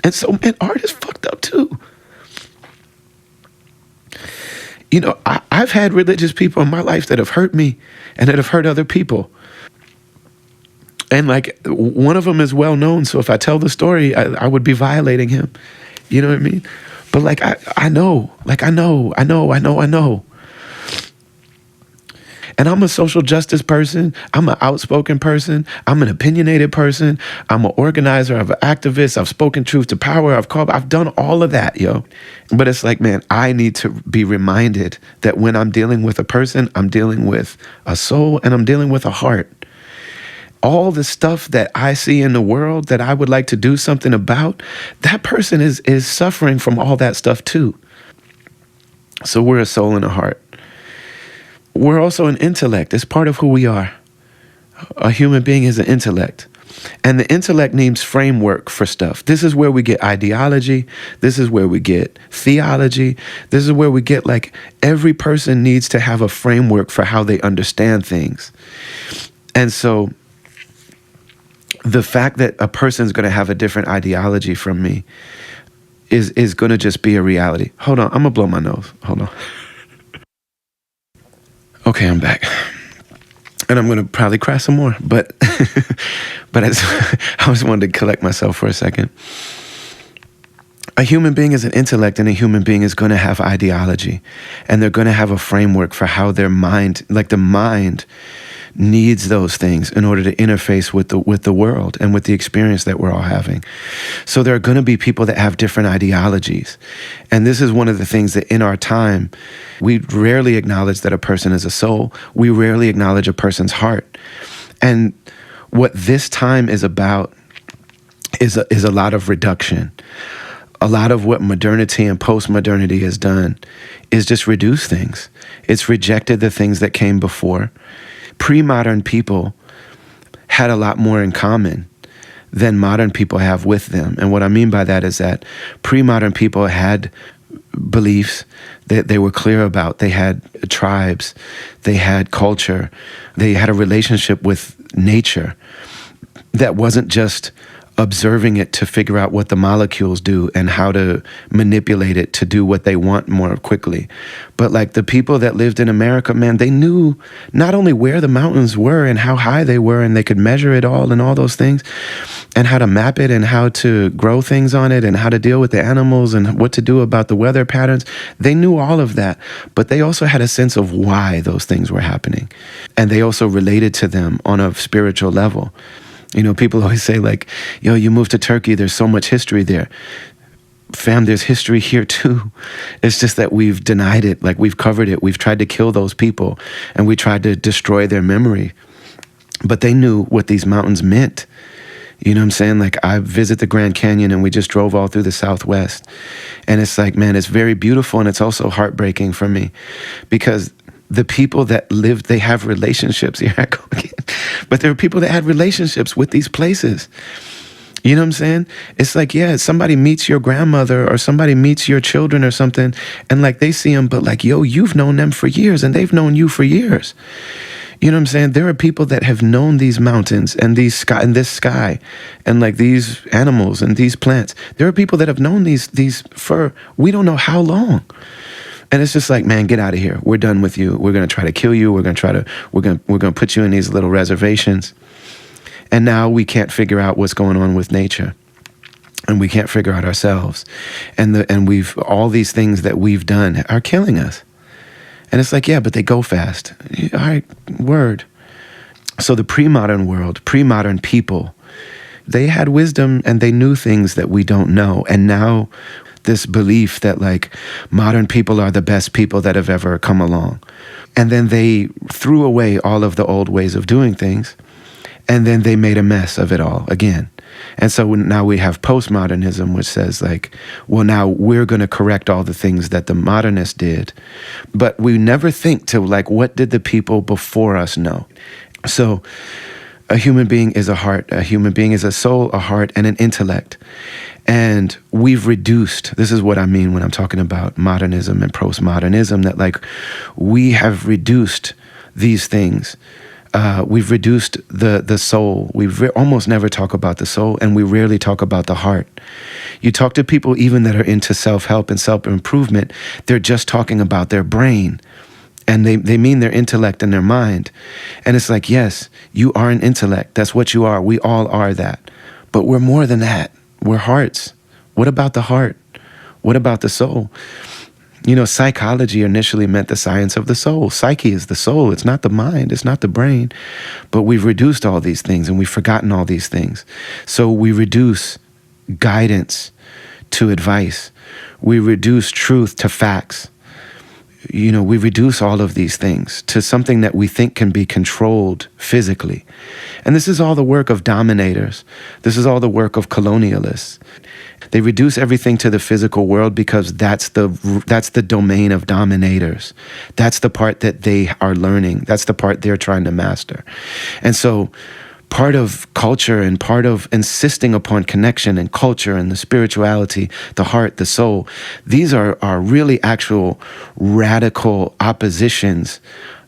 And so, man, art is fucked up too. I've had religious people in my life that have hurt me and that have hurt other people. And like, one of them is well known. So if I tell the story, I would be violating him. You know what I mean? But like, I know, like, I know. And I'm a social justice person. I'm an outspoken person. I'm an opinionated person. I'm an organizer. I'm an activist. I've spoken truth to power. I've done all of that, yo. But it's like, man, I need to be reminded that when I'm dealing with a person, I'm dealing with a soul and I'm dealing with a heart. All the stuff that I see in the world that I would like to do something about, that person is suffering from all that stuff too. So we're a soul and a heart. We're also an intellect. It's part of who we are. A human being is an intellect. And the intellect needs framework for stuff. This is where we get ideology. This is where we get theology. This is where we get, like, every person needs to have a framework for how they understand things. And so the fact that a person's going to have a different ideology from me is going to just be a reality. Hold on. I'm going to blow my nose. Hold on. Okay, I'm back. And I'm going to probably cry some more, but I just wanted to collect myself for a second. A human being is an intellect, and a human being is going to have ideology, and they're going to have a framework for how their mind, like the mind, needs those things in order to interface with the world and with the experience that we're all having. So there are going to be people that have different ideologies. And this is one of the things that in our time, we rarely acknowledge that a person is a soul. We rarely acknowledge a person's heart. And what this time is about is a lot of reduction. A lot of what modernity and post-modernity has done is just reduce things. It's rejected the things that came before. Pre-modern people had a lot more in common than modern people have with them. And what I mean by that is that pre-modern people had beliefs that they were clear about. They had tribes, they had culture, they had a relationship with nature that wasn't just observing it to figure out what the molecules do and how to manipulate it to do what they want more quickly. But like the people that lived in America, man, they knew not only where the mountains were and how high they were, and they could measure it all and all those things, and how to map it and how to grow things on it and how to deal with the animals and what to do about the weather patterns. They knew all of that, but they also had a sense of why those things were happening. And they also related to them on a spiritual level. You know, people always say, like, yo, you moved to Turkey, there's so much history there. Fam, there's history here too. It's just that we've denied it, like we've covered it. We've tried to kill those people and we tried to destroy their memory. But they knew what these mountains meant. You know what I'm saying? Like, I visit the Grand Canyon and we just drove all through the Southwest. And it's like, man, it's very beautiful, and it's also heartbreaking for me because the people that live, they have relationships. Here I go again. But there are people that had relationships with these places. You know what I'm saying? It's like, yeah, somebody meets your grandmother or somebody meets your children or something, and like they see them, but like, yo, you've known them for years and they've known you for years. You know what I'm saying? There are people that have known these mountains and these sky and this sky and like these animals and these plants. There are people that have known these for we don't know how long. And it's just like, man, get out of here. We're done with you. We're going to try to kill you. We're going to put you in these little reservations. And now we can't figure out what's going on with nature. And we can't figure out ourselves. And all these things that we've done are killing us. And it's like, yeah, but they go fast. All right, word. So the pre-modern world, pre-modern people, they had wisdom and they knew things that we don't know. And now this belief that like modern people are the best people that have ever come along. And then they threw away all of the old ways of doing things. And then they made a mess of it all again. And so now we have postmodernism, which says like, well, now we're going to correct all the things that the modernists did. But we never think to like, what did the people before us know? So a human being is a heart. A human being is a soul, a heart, and an intellect. And we've reduced, this is what I mean when I'm talking about modernism and postmodernism, that like we have reduced these things. We've reduced the soul. We almost never talk about the soul, and we rarely talk about the heart. You talk to people even that are into self-help and self-improvement, they're just talking about their brain. And they mean their intellect and their mind. And it's like, yes, you are an intellect. That's what you are. We all are that. But we're more than that. We're hearts. What about the heart? What about the soul? Psychology initially meant the science of the soul. Psyche is the soul. It's not the mind. It's not the brain. But we've reduced all these things and we've forgotten all these things. So we reduce guidance to advice. We reduce truth to facts. We reduce all of these things to something that we think can be controlled physically. And this is all the work of dominators. This is all the work of colonialists. They reduce everything to the physical world because that's the domain of dominators. That's the part that they are learning. That's the part they're trying to master. And so part of culture and part of insisting upon connection and culture and the spirituality, the heart, the soul, these are really actual radical oppositions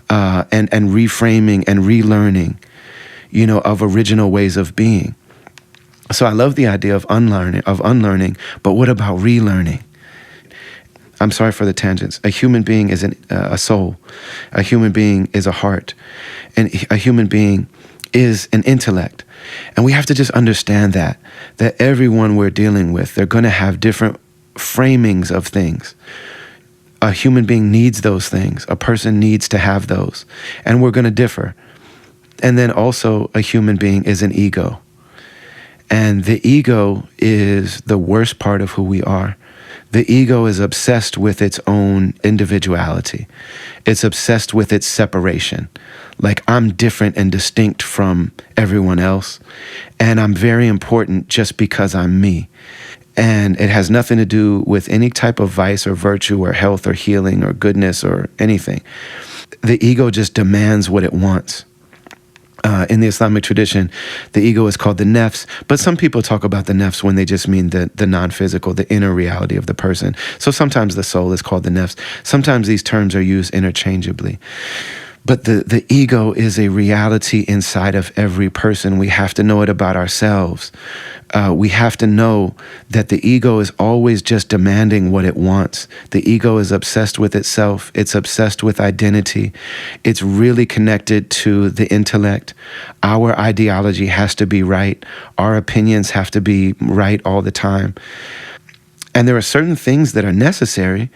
and reframing and relearning, of original ways of being. So I love the idea of unlearning, but what about relearning? I'm sorry for the tangents. A human being is a soul. A human being is a heart. And a human being is an intellect. And we have to just understand that everyone we're dealing with, they're going to have different framings of things. A human being needs those things. A person needs to have those. And we're going to differ. And then also a human being is an ego. And the ego is the worst part of who we are. The ego is obsessed with its own individuality. It's obsessed with its separation. Like, I'm different and distinct from everyone else, and I'm very important just because I'm me. And it has nothing to do with any type of vice or virtue or health or healing or goodness or anything. The ego just demands what it wants. In the Islamic tradition, the ego is called the nafs, but some people talk about the nafs when they just mean the non-physical, the inner reality of the person. So sometimes the soul is called the nafs. Sometimes these terms are used interchangeably. But the ego is a reality inside of every person. We have to know it about ourselves. We have to know that the ego is always just demanding what it wants. The ego is obsessed with itself. It's obsessed with identity. It's really connected to the intellect. Our ideology has to be right. Our opinions have to be right all the time. And there are certain things that are necessary.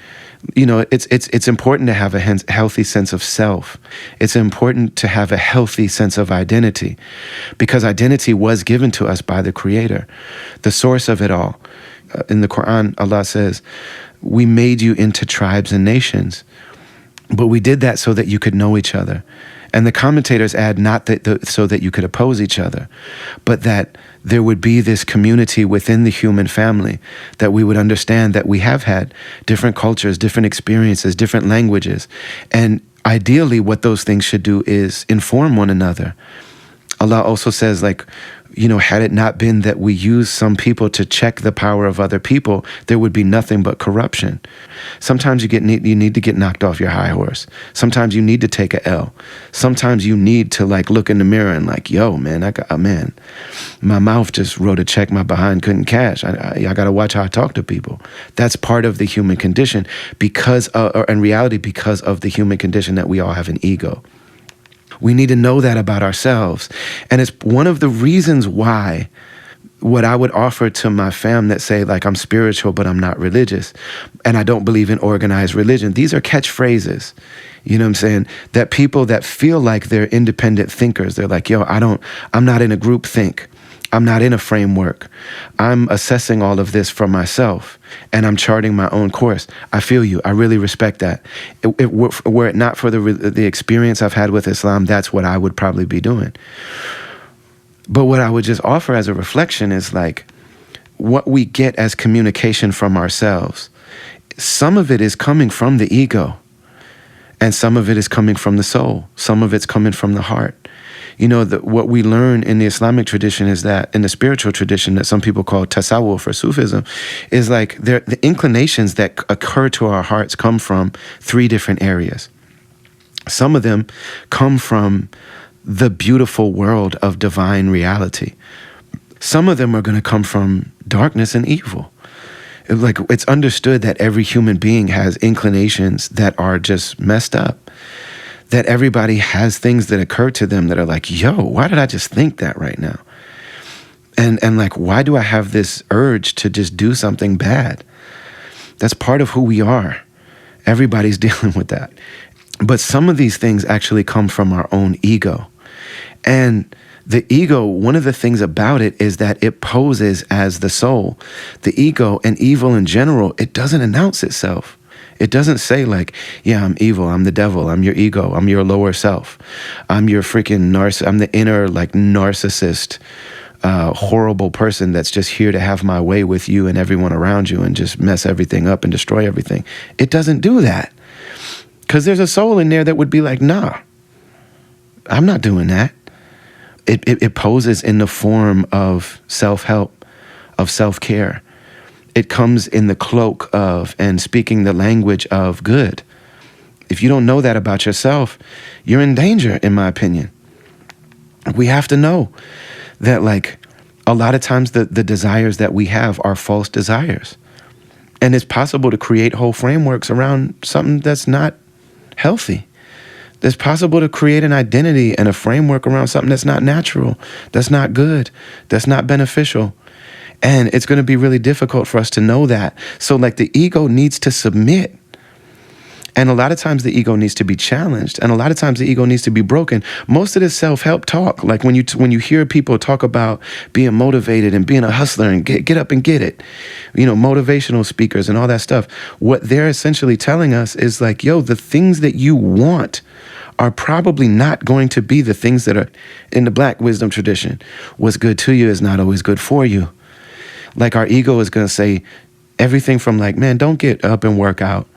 It's important to have a healthy sense of self. It's important to have a healthy sense of identity, because identity was given to us by the Creator, the source of it all. In the Quran, Allah says, "We made you into tribes and nations, but we did that so that you could know each other." And the commentators add, not that so that you could oppose each other, but that there would be this community within the human family, that we would understand that we have had different cultures, different experiences, different languages. And ideally, what those things should do is inform one another. Allah also says, had it not been that we use some people to check the power of other people, there would be nothing but corruption. Sometimes you need to get knocked off your high horse. Sometimes you need to take a L. Sometimes you need to look in the mirror and yo, man, my mouth just wrote a check my behind couldn't cash. I got to watch how I talk to people. That's part of the human condition or in reality, because of the human condition that we all have an ego. We need to know that about ourselves. And it's one of the reasons why what I would offer to my fam that say, I'm spiritual, but I'm not religious, and I don't believe in organized religion. These are catchphrases, you know what I'm saying? That people that feel like they're independent thinkers, they're like, I'm not in a group think. I'm not in a framework. I'm assessing all of this for myself, and I'm charting my own course. I feel you. I really respect that. Were it not for the experience I've had with Islam, that's what I would probably be doing. But what I would just offer as a reflection is what we get as communication from ourselves. Some of it is coming from the ego, and some of it is coming from the soul. Some of it's coming from the heart. What we learn in the Islamic tradition is that in the spiritual tradition that some people call tasawwuf or Sufism is the inclinations that occur to our hearts come from 3 different areas. Some of them come from the beautiful world of divine reality. Some of them are going to come from darkness and evil. It's understood that every human being has inclinations that are just messed up. That everybody has things that occur to them that are why did I just think that right now? And why do I have this urge to just do something bad? That's part of who we are. Everybody's dealing with that. But some of these things actually come from our own ego. And the ego, one of the things about it is that it poses as the soul. The ego and evil in general, it doesn't announce itself. It doesn't say like, yeah, I'm evil, I'm the devil, I'm your ego, I'm your lower self, I'm your freaking I'm the inner like narcissist, horrible person that's just here to have my way with you and everyone around you and just mess everything up and destroy everything. It doesn't do that. Because there's a soul in there that would be like, nah, I'm not doing that. It poses in the form of self-help, of self-care. It comes in the cloak of and speaking the language of good. If you don't know that about yourself, you're in danger, in my opinion. We have to know that, like, a lot of times the desires that we have are false desires. And it's possible to create whole frameworks around something that's not healthy. It's possible to create an identity and a framework around something that's not natural, that's not good, that's not beneficial. And it's going to be really difficult for us to know that. So like the ego needs to submit. And a lot of times the ego needs to be challenged. And a lot of times the ego needs to be broken. Most of this self-help talk, like when you hear people talk about being motivated and being a hustler and get up and get it, you know, motivational speakers and all that stuff, what they're essentially telling us is like, yo, the things that you want are probably not going to be the things that are in the Black wisdom tradition. What's good to you is not always good for you. Like our ego is going to say everything from like, man, don't get up and work out.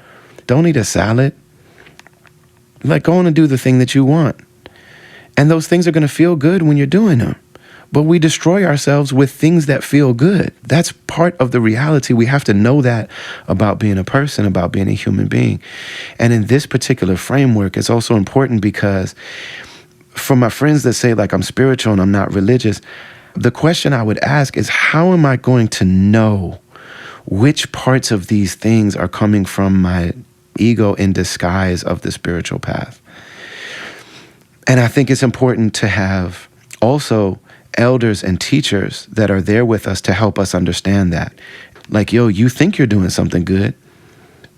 Don't eat a salad. Like, go on and do the thing that you want. And those things are going to feel good when you're doing them. But we destroy ourselves with things that feel good. That's part of the reality. We have to know that about being a person, about being a human being. And in this particular framework, it's also important because for my friends that say, like, I'm spiritual and I'm not religious, the question I would ask is, how am I going to know which parts of these things are coming from my ego in disguise of the spiritual path? And I think it's important to have also elders and teachers that are there with us to help us understand that. Like, yo, you think you're doing something good.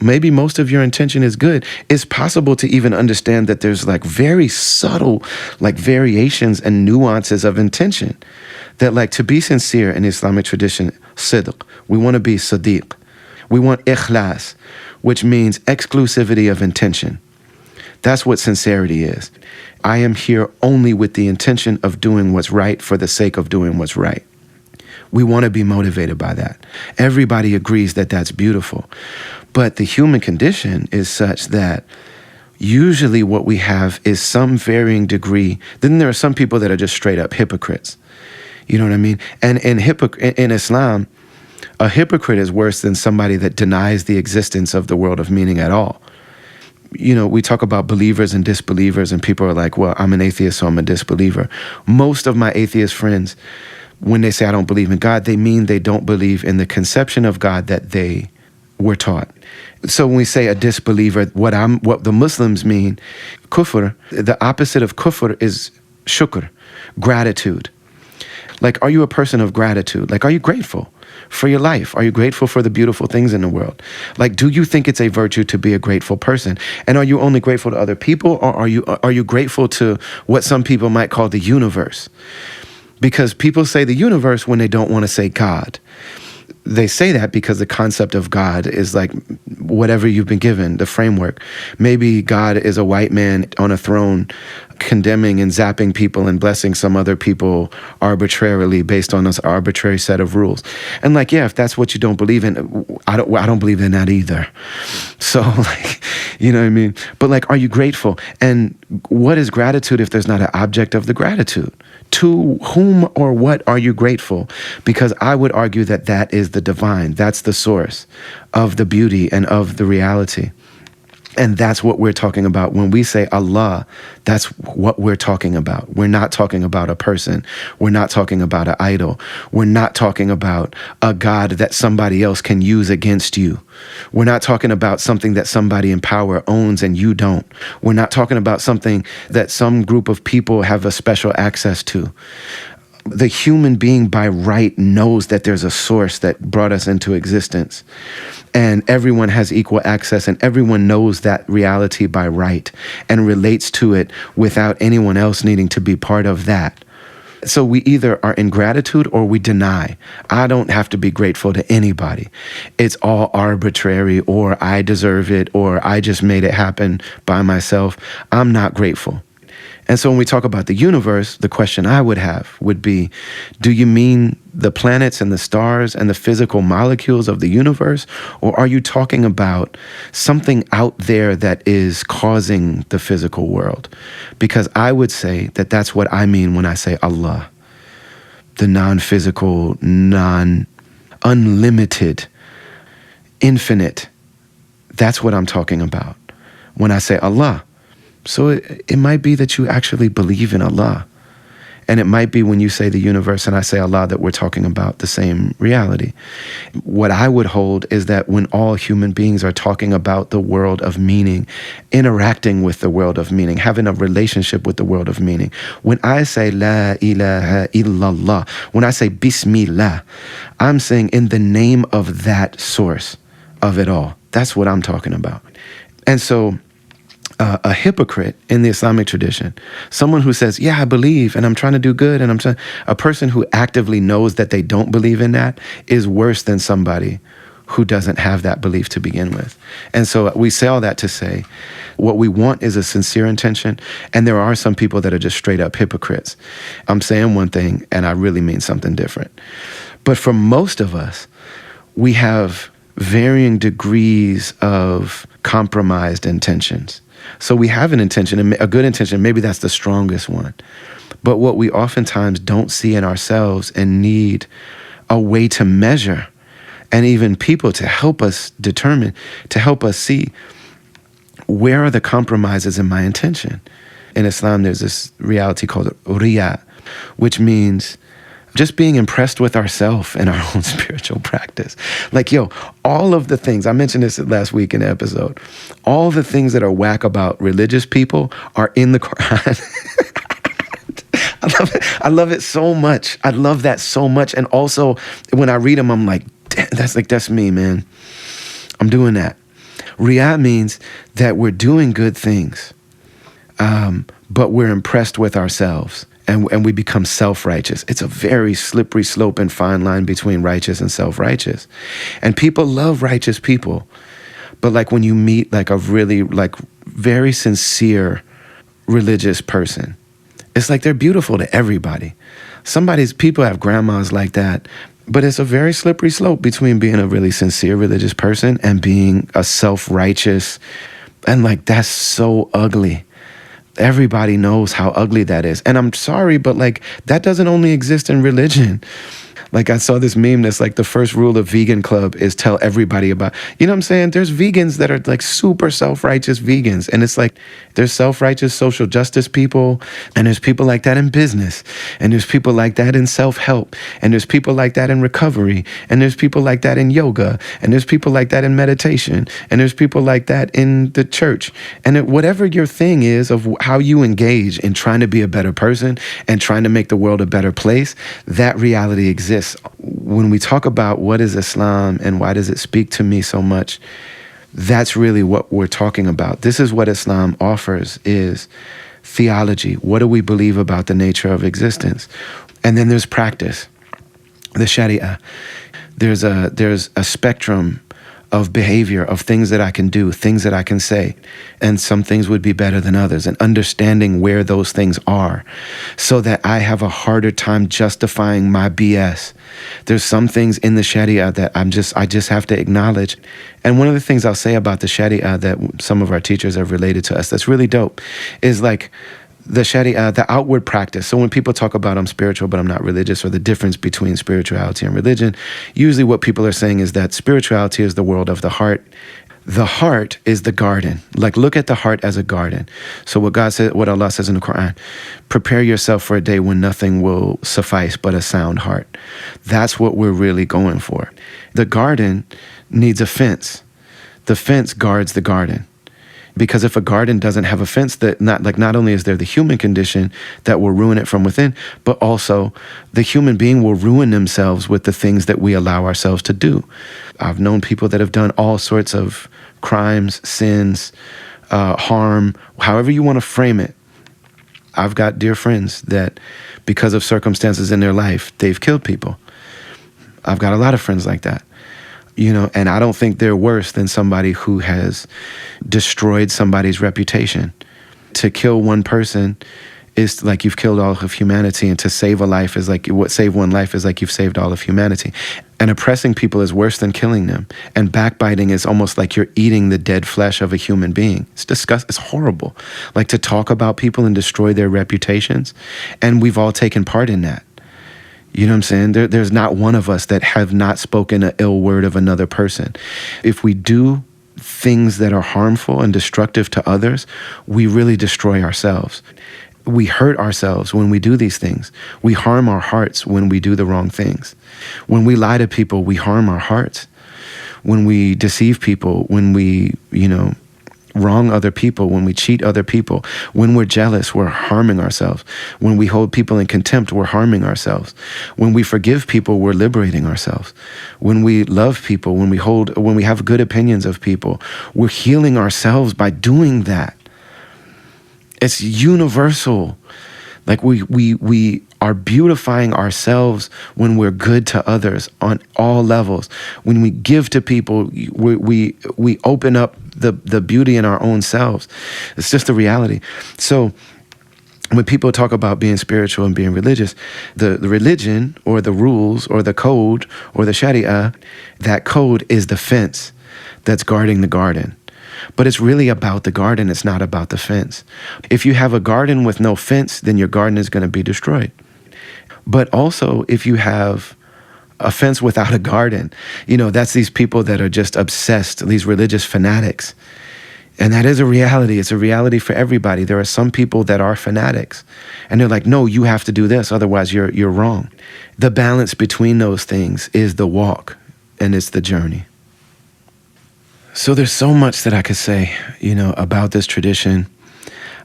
Maybe most of your intention is good. It's possible to even understand that there's like very subtle like variations and nuances of intention. That like to be sincere in the Islamic tradition, sidq, we want to be sadiq. We want ikhlas, which means exclusivity of intention. That's what sincerity is. I am here only with the intention of doing what's right for the sake of doing what's right. We want to be motivated by that. Everybody agrees that that's beautiful. But the human condition is such that usually what we have is some varying degree. Then there are some people that are just straight up hypocrites. You know what I mean? And in Islam, a hypocrite is worse than somebody that denies the existence of the world of meaning at all. You know, we talk about believers and disbelievers, and people are like, well, I'm an atheist, so I'm a disbeliever. Most of my atheist friends, when they say I don't believe in God, they mean they don't believe in the conception of God that they were taught. So when we say a disbeliever, what the Muslims mean, kufr, the opposite of kufr is shukr, gratitude. Like, are you a person of gratitude? Like, are you grateful for your life? Are you grateful for the beautiful things in the world? Like, do you think it's a virtue to be a grateful person? And are you only grateful to other people, or are you grateful to what some people might call the universe? Because people say the universe when they don't want to say God. They say that because the concept of God is like whatever you've been given, the framework. Maybe God is a white man on a throne condemning and zapping people and blessing some other people arbitrarily based on this arbitrary set of rules. And like, yeah, if that's what you don't believe in, I don't believe in that either. So like, you know what I mean? But like, are you grateful? And what is gratitude if there's not an object of the gratitude? To whom or what are you grateful? Because I would argue that that is the divine. That's the source of the beauty and of the reality. And that's what we're talking about. When we say Allah, that's what we're talking about. We're not talking about a person. We're not talking about an idol. We're not talking about a God that somebody else can use against you. We're not talking about something that somebody in power owns and you don't. We're not talking about something that some group of people have a special access to. The human being by right knows that there's a source that brought us into existence. And everyone has equal access, and everyone knows that reality by right and relates to it without anyone else needing to be part of that. So we either are in gratitude or we deny. I don't have to be grateful to anybody. It's all arbitrary, or I deserve it, or I just made it happen by myself. I'm not grateful. And so when we talk about the universe, the question I would have would be, do you mean the planets and the stars and the physical molecules of the universe? Or are you talking about something out there that is causing the physical world? Because I would say that that's what I mean when I say Allah, the non-physical, unlimited, infinite. That's what I'm talking about when I say Allah. So it might be that you actually believe in Allah. And it might be when you say the universe and I say Allah that we're talking about the same reality. What I would hold is that when all human beings are talking about the world of meaning, interacting with the world of meaning, having a relationship with the world of meaning, when I say La ilaha illallah, when I say Bismillah, I'm saying in the name of that source of it all. That's what I'm talking about. And so a hypocrite in the Islamic tradition, someone who says, yeah, I believe and I'm trying to do good, and a person who actively knows that they don't believe in that is worse than somebody who doesn't have that belief to begin with. And so we say all that to say, what we want is a sincere intention, and there are some people that are just straight up hypocrites. I'm saying one thing and I really mean something different. But for most of us, we have varying degrees of compromised intentions. So we have an intention, and a good intention, maybe that's the strongest one. But what we oftentimes don't see in ourselves and need a way to measure, and even people to help us determine, to help us see, where are the compromises in my intention? In Islam, there's this reality called riya, which means just being impressed with ourselves and our own spiritual practice. Like, all of the things, I mentioned this last week in the episode, all the things that are whack about religious people are in the Quran. I love it so much. I love that so much. And also, when I read them, I'm like, that's me, man. I'm doing that. Riyah means that we're doing good things, but we're impressed with ourselves. And we become self-righteous. It's a very slippery slope and fine line between righteous and self-righteous. And people love righteous people. But like when you meet like a really like very sincere religious person, it's like they're beautiful to everybody. People have grandmas like that, but it's a very slippery slope between being a really sincere religious person and being a self-righteous. And like, that's so ugly. Everybody knows how ugly that is. And I'm sorry, but like, that doesn't only exist in religion. Like, I saw this meme that's like, the first rule of Vegan Club is tell everybody about, you know what I'm saying? There's vegans that are like super self-righteous vegans. And it's like, there's self-righteous social justice people, and there's people like that in business, and there's people like that in self-help, and there's people like that in recovery, and there's people like that in yoga, and there's people like that in meditation, and there's people like that in the church. And whatever your thing is of how you engage in trying to be a better person and trying to make the world a better place, that reality exists. When we talk about what is Islam and why does it speak to me so much, that's really what we're talking about. This is what Islam offers, is theology. What do we believe about the nature of existence? And then there's practice, the Sharia. There's a spectrum of behavior, of things that I can do, things that I can say. And some things would be better than others, and understanding where those things are so that I have a harder time justifying my BS. There's some things in the Sharia that I just have to acknowledge. And one of the things I'll say about the Sharia that some of our teachers have related to us that's really dope is like, the Sharia, the outward practice. So when people talk about I'm spiritual but I'm not religious, or the difference between spirituality and religion, usually what people are saying is that spirituality is the world of the heart. The heart is the garden. Like, look at the heart as a garden. So what Allah says in the Quran, prepare yourself for a day when nothing will suffice but a sound heart. That's what we're really going for. The garden needs a fence. The fence guards the garden. Because if a garden doesn't have a fence, that not only is there the human condition that will ruin it from within, but also the human being will ruin themselves with the things that we allow ourselves to do. I've known people that have done all sorts of crimes, sins, harm, however you want to frame it. I've got dear friends that, because of circumstances in their life, they've killed people. I've got a lot of friends like that. And I don't think they're worse than somebody who has destroyed somebody's reputation. To kill one person is like you've killed all of humanity, and to save a life is like, save one life is like you've saved all of humanity. And oppressing people is worse than killing them. And backbiting is almost like you're eating the dead flesh of a human being. It's disgusting. It's horrible. Like, to talk about people and destroy their reputations. And we've all taken part in that. You know what I'm saying? There's not one of us that have not spoken an ill word of another person. If we do things that are harmful and destructive to others, we really destroy ourselves. We hurt ourselves when we do these things. We harm our hearts when we do the wrong things. When we lie to people, we harm our hearts. When we deceive people, when we, wrong other people, when we cheat other people, when we're jealous, we're harming ourselves. When we hold people in contempt, we're harming ourselves. When we forgive people, we're liberating ourselves. When we love people, when we have good opinions of people, we're healing ourselves by doing that. It's universal. Like, we are beautifying ourselves when we're good to others on all levels. When we give to people, we open up the beauty in our own selves. It's just the reality. So when people talk about being spiritual and being religious, the religion or the rules or the code or the sharia, that code is the fence that's guarding the garden. But it's really about the garden. It's not about the fence. If you have a garden with no fence, then your garden is going to be destroyed. But also, if you have a fence without a garden, that's these people that are just obsessed, these religious fanatics. And that is a reality. It's a reality for everybody. There are some people that are fanatics. And they're like, no, you have to do this, otherwise you're wrong. The balance between those things is the walk, and it's the journey. So there's so much that I could say, about this tradition.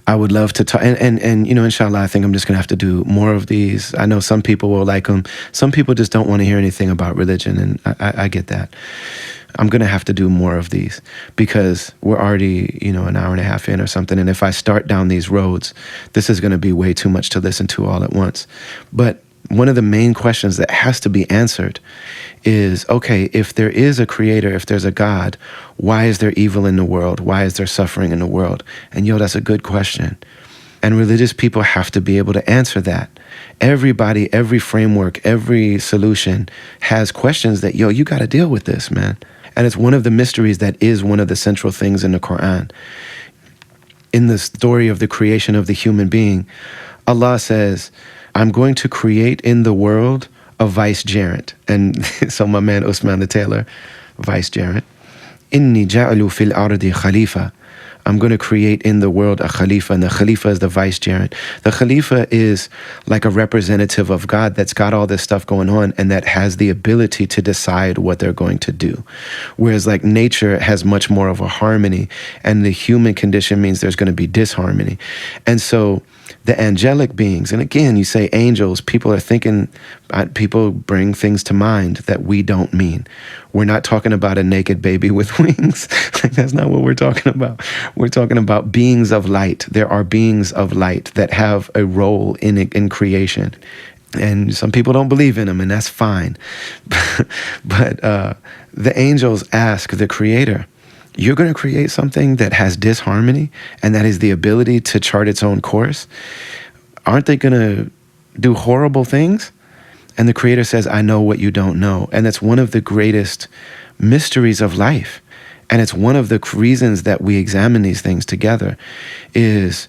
I would love to talk, and inshallah, I think I'm just going to have to do more of these. I know some people will like them. Some people just don't want to hear anything about religion, and I get that. I'm going to have to do more of these because we're already, an hour and a half in or something. And if I start down these roads, this is going to be way too much to listen to all at once. But one of the main questions that has to be answered is, okay, if there is a creator, if there's a God, why is there evil in the world? Why is there suffering in the world? And that's a good question. And religious people have to be able to answer that. Everybody, every framework, every solution has questions that, you got to deal with this, man. And it's one of the mysteries that is one of the central things in the Quran. In the story of the creation of the human being, Allah says, I'm going to create in the world a vicegerent. And so my man Usman the Taylor, vicegerent. Inni ja'alu fil ardi khalifa. I'm going to create in the world a khalifa, and the khalifa is the vicegerent. The khalifa is like a representative of God that's got all this stuff going on and that has the ability to decide what they're going to do. Whereas like nature has much more of a harmony, and the human condition means there's going to be disharmony. And so the angelic beings, and again, you say angels, people bring things to mind that we don't mean. We're not talking about a naked baby with wings. That's not what we're talking about. We're talking about beings of light. There are beings of light that have a role in creation. And some people don't believe in them, and that's fine. But the angels ask the Creator, you're going to create something that has disharmony and that is the ability to chart its own course? Aren't they going to do horrible things? And the Creator says, I know what you don't know. And that's one of the greatest mysteries of life. And it's one of the reasons that we examine these things together is,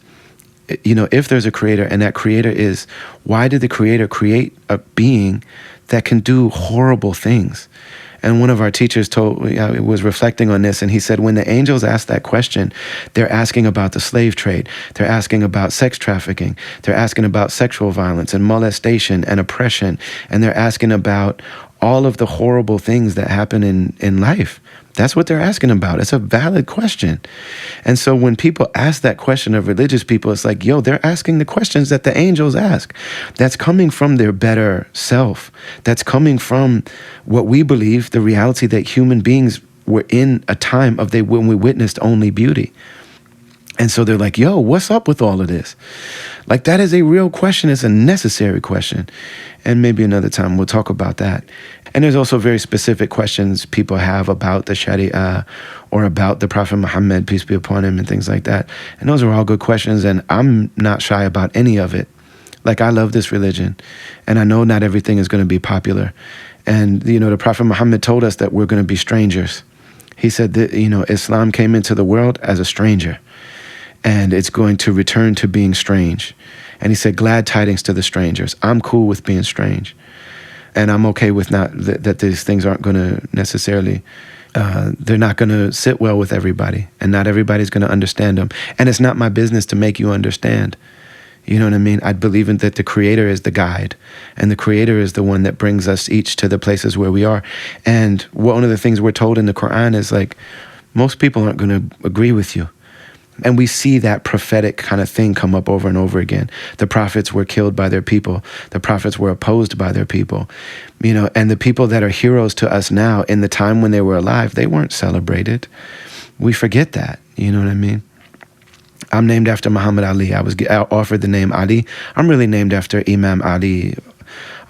if there's a Creator, and that Creator is, why did the Creator create a being that can do horrible things? And one of our teachers was reflecting on this, and he said, when the angels ask that question, they're asking about the slave trade. They're asking about sex trafficking. They're asking about sexual violence and molestation and oppression. And they're asking about all of the horrible things that happen in life. That's what they're asking about. It's a valid question. And so when people ask that question of religious people, it's like, yo, they're asking the questions that the angels ask. That's coming from their better self. That's coming from what we believe, the reality that human beings were in a time of when we witnessed only beauty. And so they're like, yo, what's up with all of this? Like, that is a real question. It's a necessary question. And maybe another time we'll talk about that. And there's also very specific questions people have about the Sharia or about the Prophet Muhammad, peace be upon him, and things like that. And those are all good questions, and I'm not shy about any of it. Like, I love this religion, and I know not everything is going to be popular. And, the Prophet Muhammad told us that we're going to be strangers. He said that, Islam came into the world as a stranger, and it's going to return to being strange. And he said, glad tidings to the strangers. I'm cool with being strange. And I'm okay with that these things aren't going to necessarily, they're not going to sit well with everybody. And not everybody's going to understand them. And it's not my business to make you understand. You know what I mean? I believe in that the Creator is the guide. And the Creator is the one that brings us each to the places where we are. And one of the things we're told in the Quran is like, most people aren't going to agree with you. And we see that prophetic kind of thing come up over and over again. The prophets were killed by their people. The prophets were opposed by their people. And the people that are heroes to us now, in the time when they were alive, they weren't celebrated. We forget that. You know what I mean? I'm named after Muhammad Ali. I was offered the name Ali. I'm really named after Imam Ali.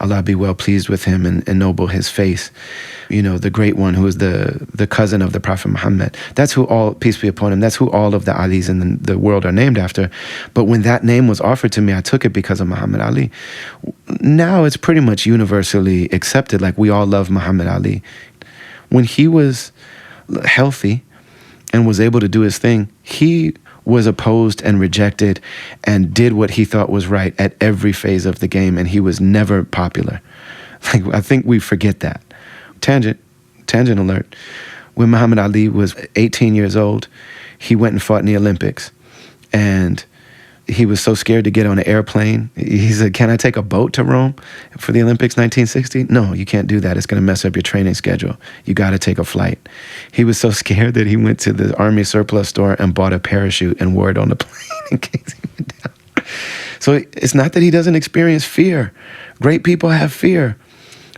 Allah be well pleased with him and ennoble his face. The great one who is the cousin of the Prophet Muhammad. That's who all, peace be upon him, that's who all of the Alis in the world are named after. But when that name was offered to me, I took it because of Muhammad Ali. Now it's pretty much universally accepted, like we all love Muhammad Ali. When he was healthy and was able to do his thing, he was opposed and rejected and did what he thought was right at every phase of the game, and he was never popular. Like, I think we forget that. Tangent alert. When Muhammad Ali was 18 years old, he went and fought in the Olympics, and he was so scared to get on an airplane. He said, can I take a boat to Rome for the Olympics 1960? No, you can't do that. It's going to mess up your training schedule. You got to take a flight. He was so scared that he went to the Army surplus store and bought a parachute and wore it on the plane in case he went down. So it's not that he doesn't experience fear. Great people have fear,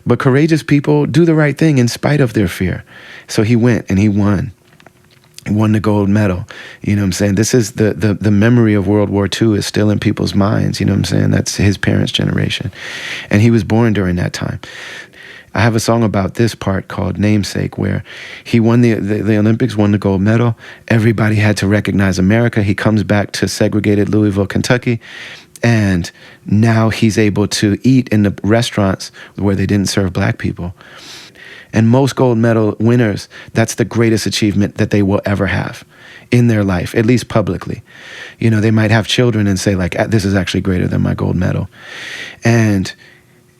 but courageous people do the right thing in spite of their fear. So he went and he won. Won the gold medal. You know what I'm saying? This is the memory of World War II is still in people's minds. You know what I'm saying? That's his parents' generation. And he was born during that time. I have a song about this part called Namesake, where he won the Olympics, won the gold medal. Everybody had to recognize America. He comes back to segregated Louisville, Kentucky. And now he's able to eat in the restaurants where they didn't serve black people. And most gold medal winners, that's the greatest achievement that they will ever have in their life, at least publicly. They might have children and say, like, this is actually greater than my gold medal. And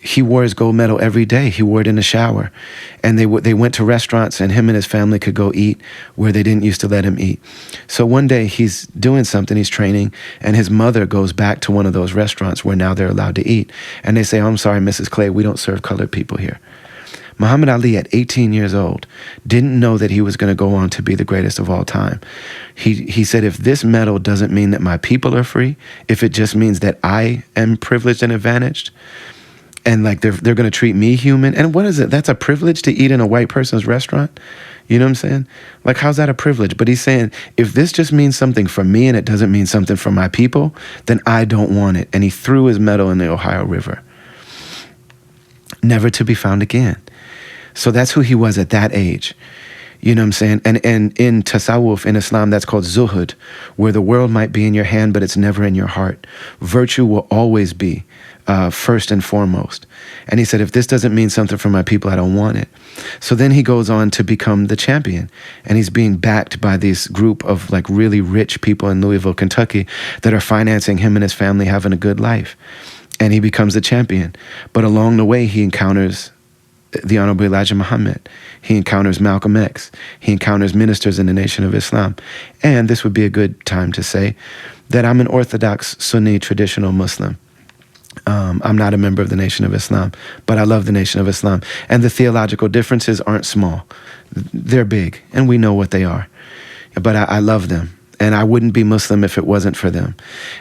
he wore his gold medal every day. He wore it in the shower. And they went to restaurants, and him and his family could go eat where they didn't used to let him eat. So one day he's doing something, he's training, and his mother goes back to one of those restaurants where now they're allowed to eat. And they say, oh, I'm sorry, Mrs. Clay, we don't serve colored people here. Muhammad Ali, at 18 years old, didn't know that he was going to go on to be the greatest of all time. He said, if this medal doesn't mean that my people are free, if it just means that I am privileged and advantaged, and like they're going to treat me human, and what is it? That's a privilege to eat in a white person's restaurant? You know what I'm saying? Like, how's that a privilege? But he's saying, if this just means something for me and it doesn't mean something for my people, then I don't want it. And he threw his medal in the Ohio River, never to be found again. So that's who he was at that age. You know what I'm saying? And in Tasawwuf, in Islam, that's called Zuhud, where the world might be in your hand, but it's never in your heart. Virtue will always be first and foremost. And he said, if this doesn't mean something for my people, I don't want it. So then he goes on to become the champion. And he's being backed by this group of like really rich people in Louisville, Kentucky, that are financing him and his family having a good life. And he becomes the champion. But along the way, he encounters the Honorable Elijah Muhammad. He encounters Malcolm X. He encounters ministers in the Nation of Islam. And this would be a good time to say that I'm an Orthodox Sunni traditional Muslim. I'm not a member of the Nation of Islam, but I love the Nation of Islam. And the theological differences aren't small. They're big, and we know what they are. But I love them. And I wouldn't be Muslim if it wasn't for them.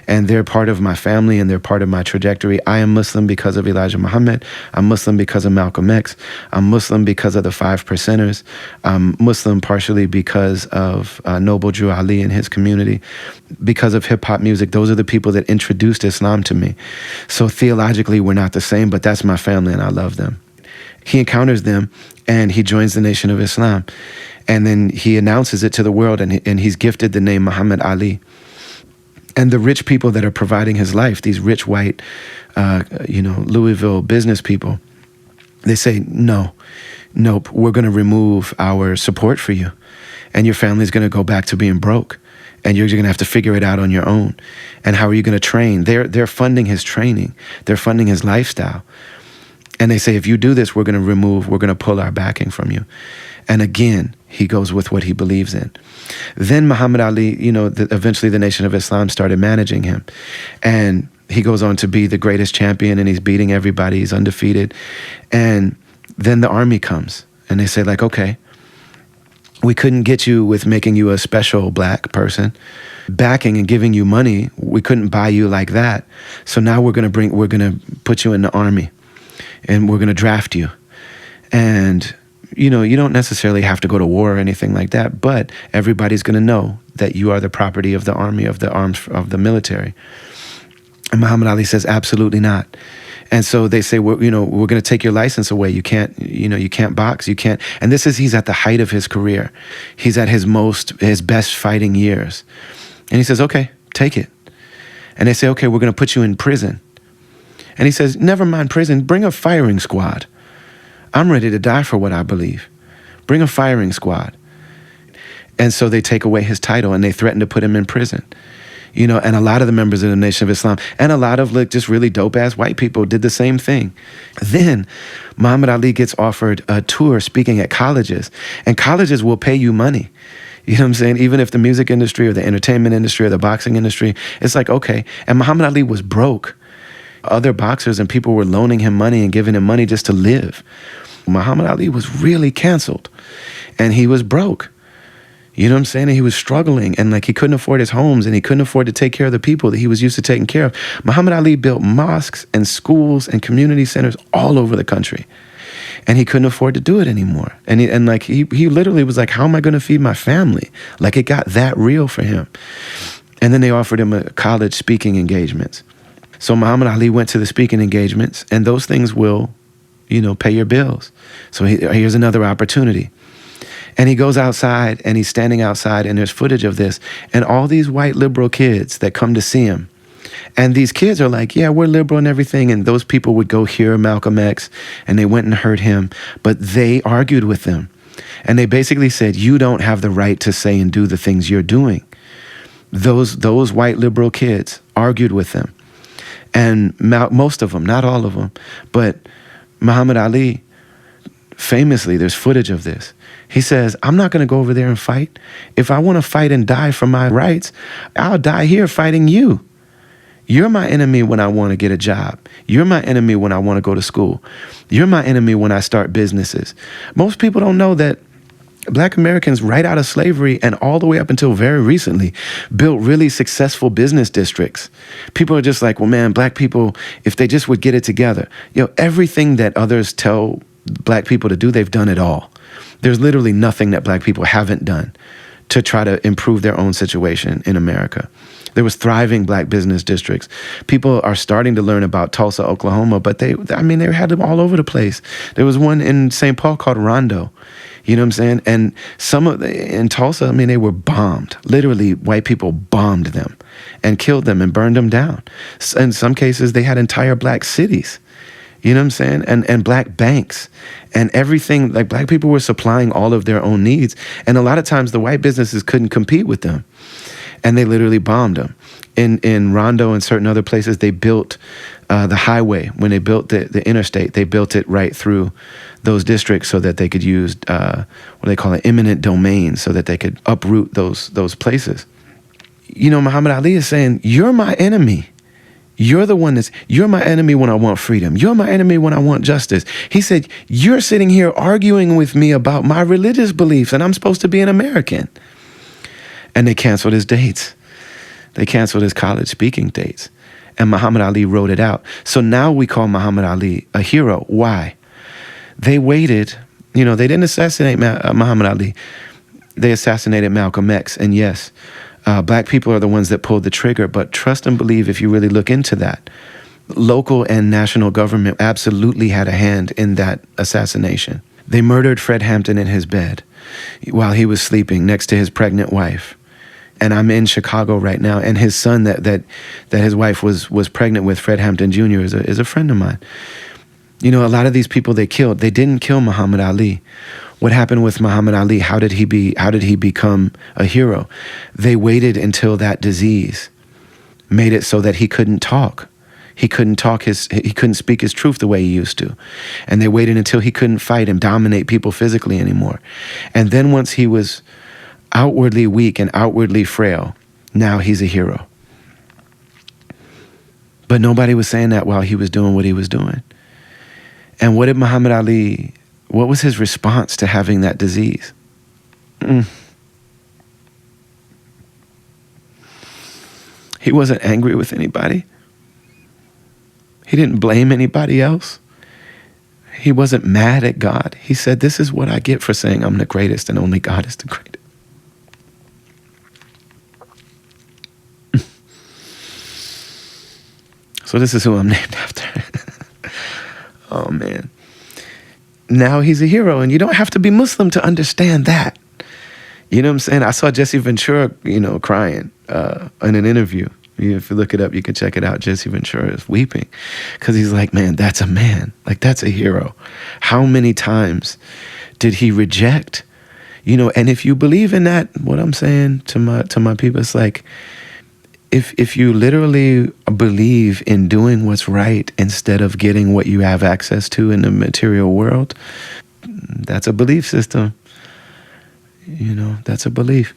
And they're part of my family, and they're part of my trajectory. I am Muslim because of Elijah Muhammad. I'm Muslim because of Malcolm X. I'm Muslim because of the 5 percenters. I'm Muslim partially because of Noble Drew Ali and his community. Because of hip-hop music, those are the people that introduced Islam to me. So theologically, we're not the same, but that's my family, and I love them. He encounters them, and he joins the Nation of Islam. And then he announces it to the world, and he's gifted the name Muhammad Ali. And the rich people that are providing his life, these rich white, Louisville business people, they say, nope, we're going to remove our support for you. And your family's going to go back to being broke. And you're going to have to figure it out on your own. And how are you going to train? They're funding his training. They're funding his lifestyle. And they say, if you do this, we're going to pull our backing from you. And again, he goes with what he believes in. Then Muhammad Ali, eventually the Nation of Islam started managing him. And he goes on to be the greatest champion, and he's beating everybody. He's undefeated. And then the army comes, and they say, like, okay, we couldn't get you with making you a special black person, backing and giving you money. We couldn't buy you like that. So now we're going to put you in the army, and we're going to draft you. And you don't necessarily have to go to war or anything like that, but everybody's going to know that you are the property of the army, of the arms, of the military. And Muhammad Ali says, absolutely not. And so they say, we're going to take your license away. You can't box. You can't. And he's at the height of his career. He's at his best fighting years. And he says, okay, take it. And they say, okay, we're going to put you in prison. And he says, never mind prison, bring a firing squad. I'm ready to die for what I believe. Bring a firing squad. And so they take away his title, and they threaten to put him in prison. And a lot of the members of the Nation of Islam and a lot of just really dope-ass white people did the same thing. Then Muhammad Ali gets offered a tour speaking at colleges, and colleges will pay you money. You know what I'm saying? Even if the music industry or the entertainment industry or the boxing industry, it's like, okay. And Muhammad Ali was broke. Other boxers and people were loaning him money and giving him money just to live. Muhammad Ali was really canceled, and he was broke. You know what I'm saying? And he was struggling, and he couldn't afford his homes, and he couldn't afford to take care of the people that he was used to taking care of. Muhammad Ali built mosques and schools and community centers all over the country, and he couldn't afford to do it anymore. And he literally was like, how am I going to feed my family? Like, it got that real for him. And then they offered him a college speaking engagements. So Muhammad Ali went to the speaking engagements, and those things will pay your bills. So here's another opportunity. And he goes outside, and he's standing outside, and there's footage of this. And all these white liberal kids that come to see him. And these kids are like, yeah, we're liberal and everything. And those people would go hear Malcolm X, and they went and heard him. But they argued with them. And they basically said, you don't have the right to say and do the things you're doing. Those white liberal kids argued with them. And most of them, not all of them, but Muhammad Ali, famously, there's footage of this. He says, I'm not going to go over there and fight. If I want to fight and die for my rights, I'll die here fighting you. You're my enemy when I want to get a job. You're my enemy when I want to go to school. You're my enemy when I start businesses. Most people don't know that Black Americans, right out of slavery and all the way up until very recently, built really successful business districts. People are just like, well, man, Black people, if they just would get it together. Everything that others tell Black people to do, they've done it all. There's literally nothing that Black people haven't done to try to improve their own situation in America. There was thriving Black business districts. People are starting to learn about Tulsa, Oklahoma, but they had them all over the place. There was one in St. Paul called Rondo. You know what I'm saying? And in Tulsa, they were bombed. Literally, white people bombed them and killed them and burned them down. In some cases, they had entire Black cities. You know what I'm saying? And Black banks and everything. Like, Black people were supplying all of their own needs. And a lot of times the white businesses couldn't compete with them. And they literally bombed them. In Rondo and certain other places, they built the highway. When they built the interstate, they built it right through those districts so that they could use what they call an eminent domain, so that they could uproot those places. Muhammad Ali is saying, you're my enemy. You're the one you're my enemy when I want freedom. You're my enemy when I want justice. He said, you're sitting here arguing with me about my religious beliefs and I'm supposed to be an American. And they canceled his dates. They canceled his college speaking dates. And Muhammad Ali wrote it out. So now we call Muhammad Ali a hero. Why? They waited. They didn't assassinate Muhammad Ali. They assassinated Malcolm X. And yes, black people are the ones that pulled the trigger. But trust and believe, if you really look into that, local and national government absolutely had a hand in that assassination. They murdered Fred Hampton in his bed while he was sleeping next to his pregnant wife. And I'm in Chicago right now, and his son that his wife was pregnant with, Fred Hampton Jr., is a friend of mine. A lot of these people they killed, they didn't kill Muhammad Ali. What happened with Muhammad Ali? How did he become a hero? They waited until that disease made it so that he couldn't talk. He couldn't speak his truth the way he used to. And they waited until he couldn't fight and dominate people physically anymore. And then once he was outwardly weak and outwardly frail, now he's a hero. But nobody was saying that while he was doing what he was doing. And what did Muhammad Ali, what was his response to having that disease? He wasn't angry with anybody. He didn't blame anybody else. He wasn't mad at God. He said, this is what I get for saying I'm the greatest and only God is the greatest. So this is who I'm named after. Oh, man. Now he's a hero, and you don't have to be Muslim to understand that. You know what I'm saying? I saw Jesse Ventura, crying in an interview. If you look it up, you can check it out. Jesse Ventura is weeping because he's like, man, that's a man. Like, that's a hero. How many times did he reject? And if you believe in that, what I'm saying to my people, it's like, if you literally believe in doing what's right instead of getting what you have access to in the material world, that's a belief system. That's a belief.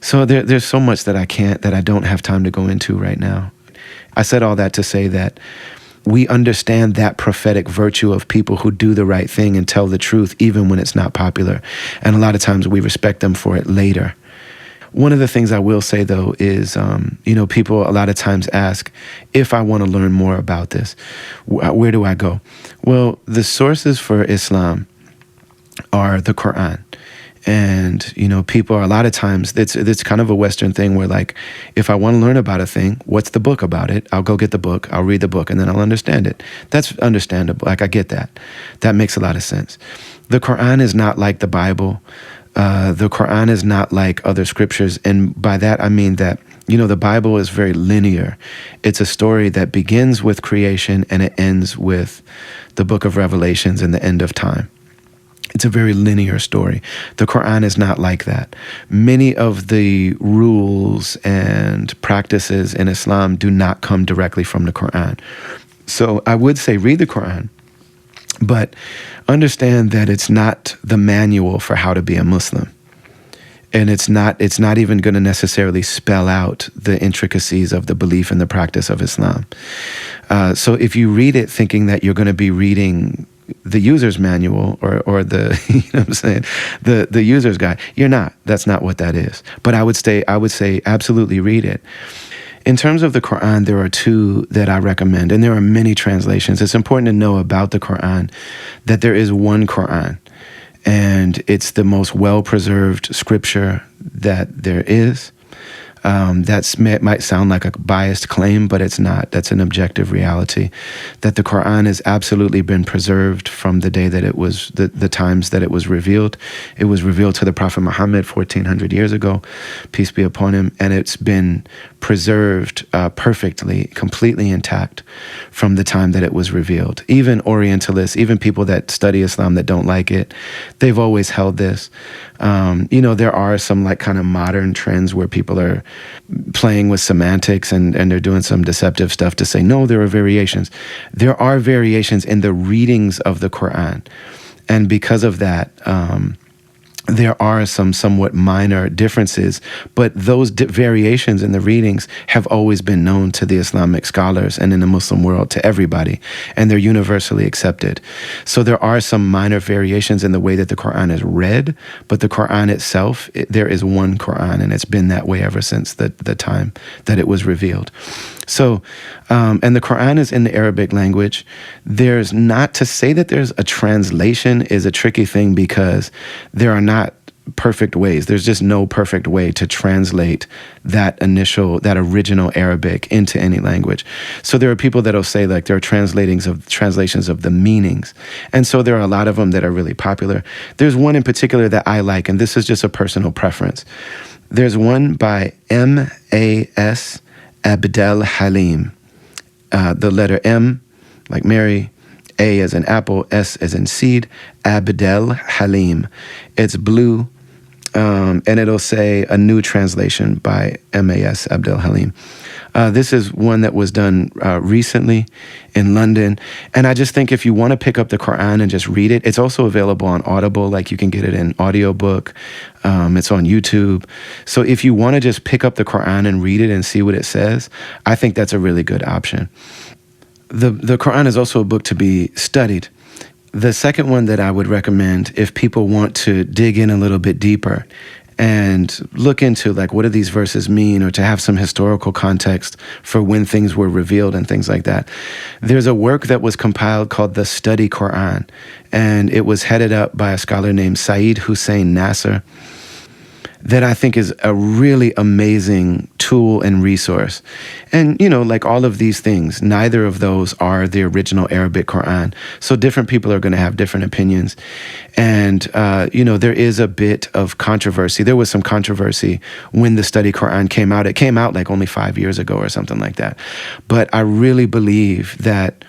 So there's so much that I don't have time to go into right now. I said all that to say that we understand that prophetic virtue of people who do the right thing and tell the truth even when it's not popular. And a lot of times we respect them for it later. One of the things I will say, though, is, people a lot of times ask, if I want to learn more about this, where do I go? Well, the sources for Islam are the Quran. And, people are a lot of times, it's kind of a Western thing where, like, if I want to learn about a thing, what's the book about it? I'll go get the book, I'll read the book, and then I'll understand it. That's understandable. Like, I get that. That makes a lot of sense. The Quran is not like the Bible. The Quran is not like other scriptures. And by that, I mean that, the Bible is very linear. It's a story that begins with creation and it ends with the book of Revelations and the end of time. It's a very linear story. The Quran is not like that. Many of the rules and practices in Islam do not come directly from the Quran. So I would say read the Quran, but understand that it's not the manual for how to be a Muslim. And it's not even going to necessarily spell out the intricacies of the belief and the practice of Islam. So if you read it thinking that you're going to be reading the user's manual or the, the user's guide, you're not. That's not what that is. But I would say absolutely read it. In terms of the Quran, there are two that I recommend, and there are many translations. It's important to know about the Quran that there is one Quran, and it's the most well-preserved scripture that there is. That might sound like a biased claim, but it's not. That's an objective reality, that the Quran has absolutely been preserved from the day that it was, the times that it was revealed. It was revealed to the Prophet Muhammad 1,400 years ago, peace be upon him, and it's been preserved perfectly, completely intact from the time that it was revealed. Even Orientalists, even people that study Islam that don't like it, they've always held this. There are some like kind of modern trends where people are playing with semantics and they're doing some deceptive stuff to say, no, there are variations. There are variations in the readings of the Quran. And because of that, there are some somewhat minor differences, but those variations in the readings have always been known to the Islamic scholars and in the Muslim world to everybody, and they're universally accepted. So there are some minor variations in the way that the Quran is read, but the Quran itself, there is one Quran, and it's been that way ever since the time that it was revealed. So, and the Quran is in the Arabic language. There's not to say that there's a translation is a tricky thing, because there are not perfect ways. There's just no perfect way to translate that original Arabic into any language. So there are people that'll say like there are translations of the meanings. And so there are a lot of them that are really popular. There's one in particular that I like, and this is just a personal preference. There's one by M.A.S. Abdel Halim. The letter M, like Mary, A as in apple, S as in seed, Abdel Halim. It's blue, and it'll say a new translation by M.A.S. Abdel Halim. This is one that was done recently in London. And I just think if you want to pick up the Quran and just read it, it's also available on Audible. Like you can get it in audiobook. It's on YouTube. So if you want to just pick up the Quran and read it and see what it says, I think that's a really good option. The Quran is also a book to be studied. The second one that I would recommend if people want to dig in a little bit deeper and look into like what do these verses mean, or to have some historical context for when things were revealed and things like that. There's a work that was compiled called the Study Quran, and it was headed up by a scholar named Saeed Hussein Nasser, that I think is a really amazing tool and resource. And, like all of these things, neither of those are the original Arabic Quran. So different people are going to have different opinions. And, there is a bit of controversy. There was some controversy when the Study Quran came out. It came out like only 5 years ago or something like that. But I really believe that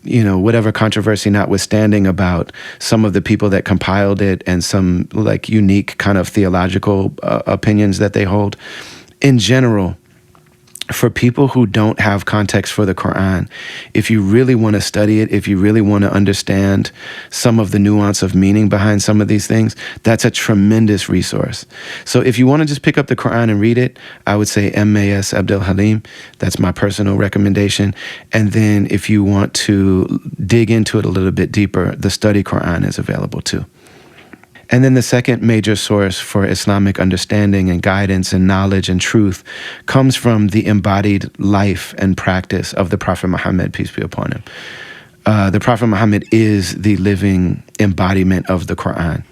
whatever controversy notwithstanding about some of the people that compiled it and some like unique kind of theological opinions that they hold, in general, for people who don't have context for the Quran, if you really want to study it, if you really want to understand some of the nuance of meaning behind some of these things, that's a tremendous resource. So if you want to just pick up the Quran and read it, I would say M.A.S. Abdel Halim. That's my personal recommendation. And then if you want to dig into it a little bit deeper, the Study Quran is available too. And then the second major source for Islamic understanding and guidance and knowledge and truth comes from the embodied life and practice of the Prophet Muhammad, peace be upon him. The Prophet Muhammad is the living embodiment of the Quran.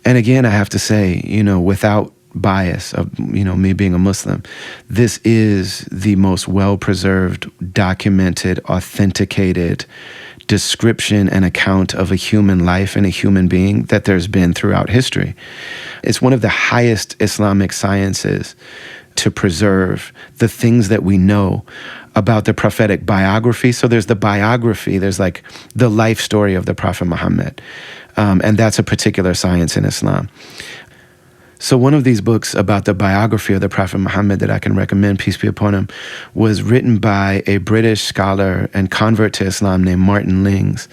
And again, I have to say, without bias of, me being a Muslim, this is the most well-preserved, documented, authenticated description and account of a human life and a human being that there's been throughout history. It's one of the highest Islamic sciences to preserve the things that we know about the prophetic biography. So there's the biography, there's like the life story of the Prophet Muhammad. And that's a particular science in Islam. So one of these books about the biography of the Prophet Muhammad that I can recommend, peace be upon him, was written by a British scholar and convert to Islam named Martin Lings.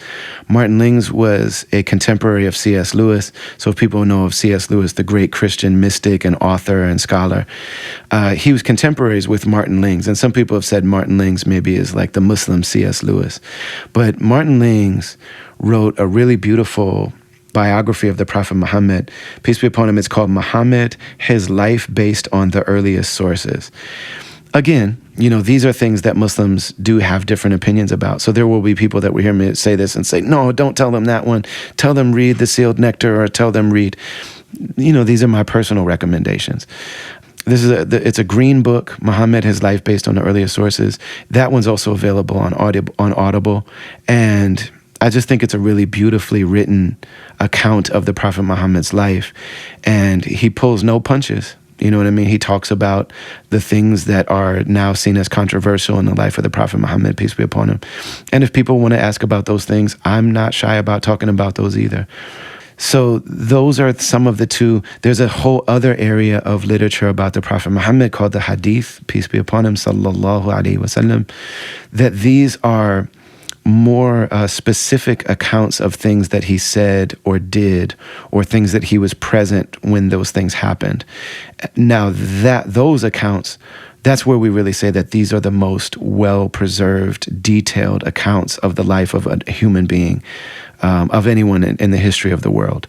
Martin Lings was a contemporary of C.S. Lewis. So if people know of C.S. Lewis, the great Christian mystic and author and scholar, he was contemporaries with Martin Lings. And some people have said Martin Lings maybe is like the Muslim C.S. Lewis. But Martin Lings wrote a really beautiful biography of the Prophet Muhammad, peace be upon him. It's called Muhammad, His Life Based on the Earliest Sources. Again, these are things that Muslims do have different opinions about. So there will be people that will hear me say this and say, no, don't tell them that one. Tell them read The Sealed Nectar, or tell them read, these are my personal recommendations. It's a green book, Muhammad, His Life Based on the Earliest Sources. That one's also available on Audible. And I just think it's a really beautifully written account of the Prophet Muhammad's life. And he pulls no punches. You know what I mean? He talks about the things that are now seen as controversial in the life of the Prophet Muhammad, peace be upon him. And if people want to ask about those things, I'm not shy about talking about those either. So those are some of the two. There's a whole other area of literature about the Prophet Muhammad called the Hadith, peace be upon him, sallallahu alaihi wasallam, that these are more specific accounts of things that he said or did, or things that he was present when those things happened. Now, those accounts, that's where we really say that these are the most well-preserved, detailed accounts of the life of a human being, of anyone in the history of the world.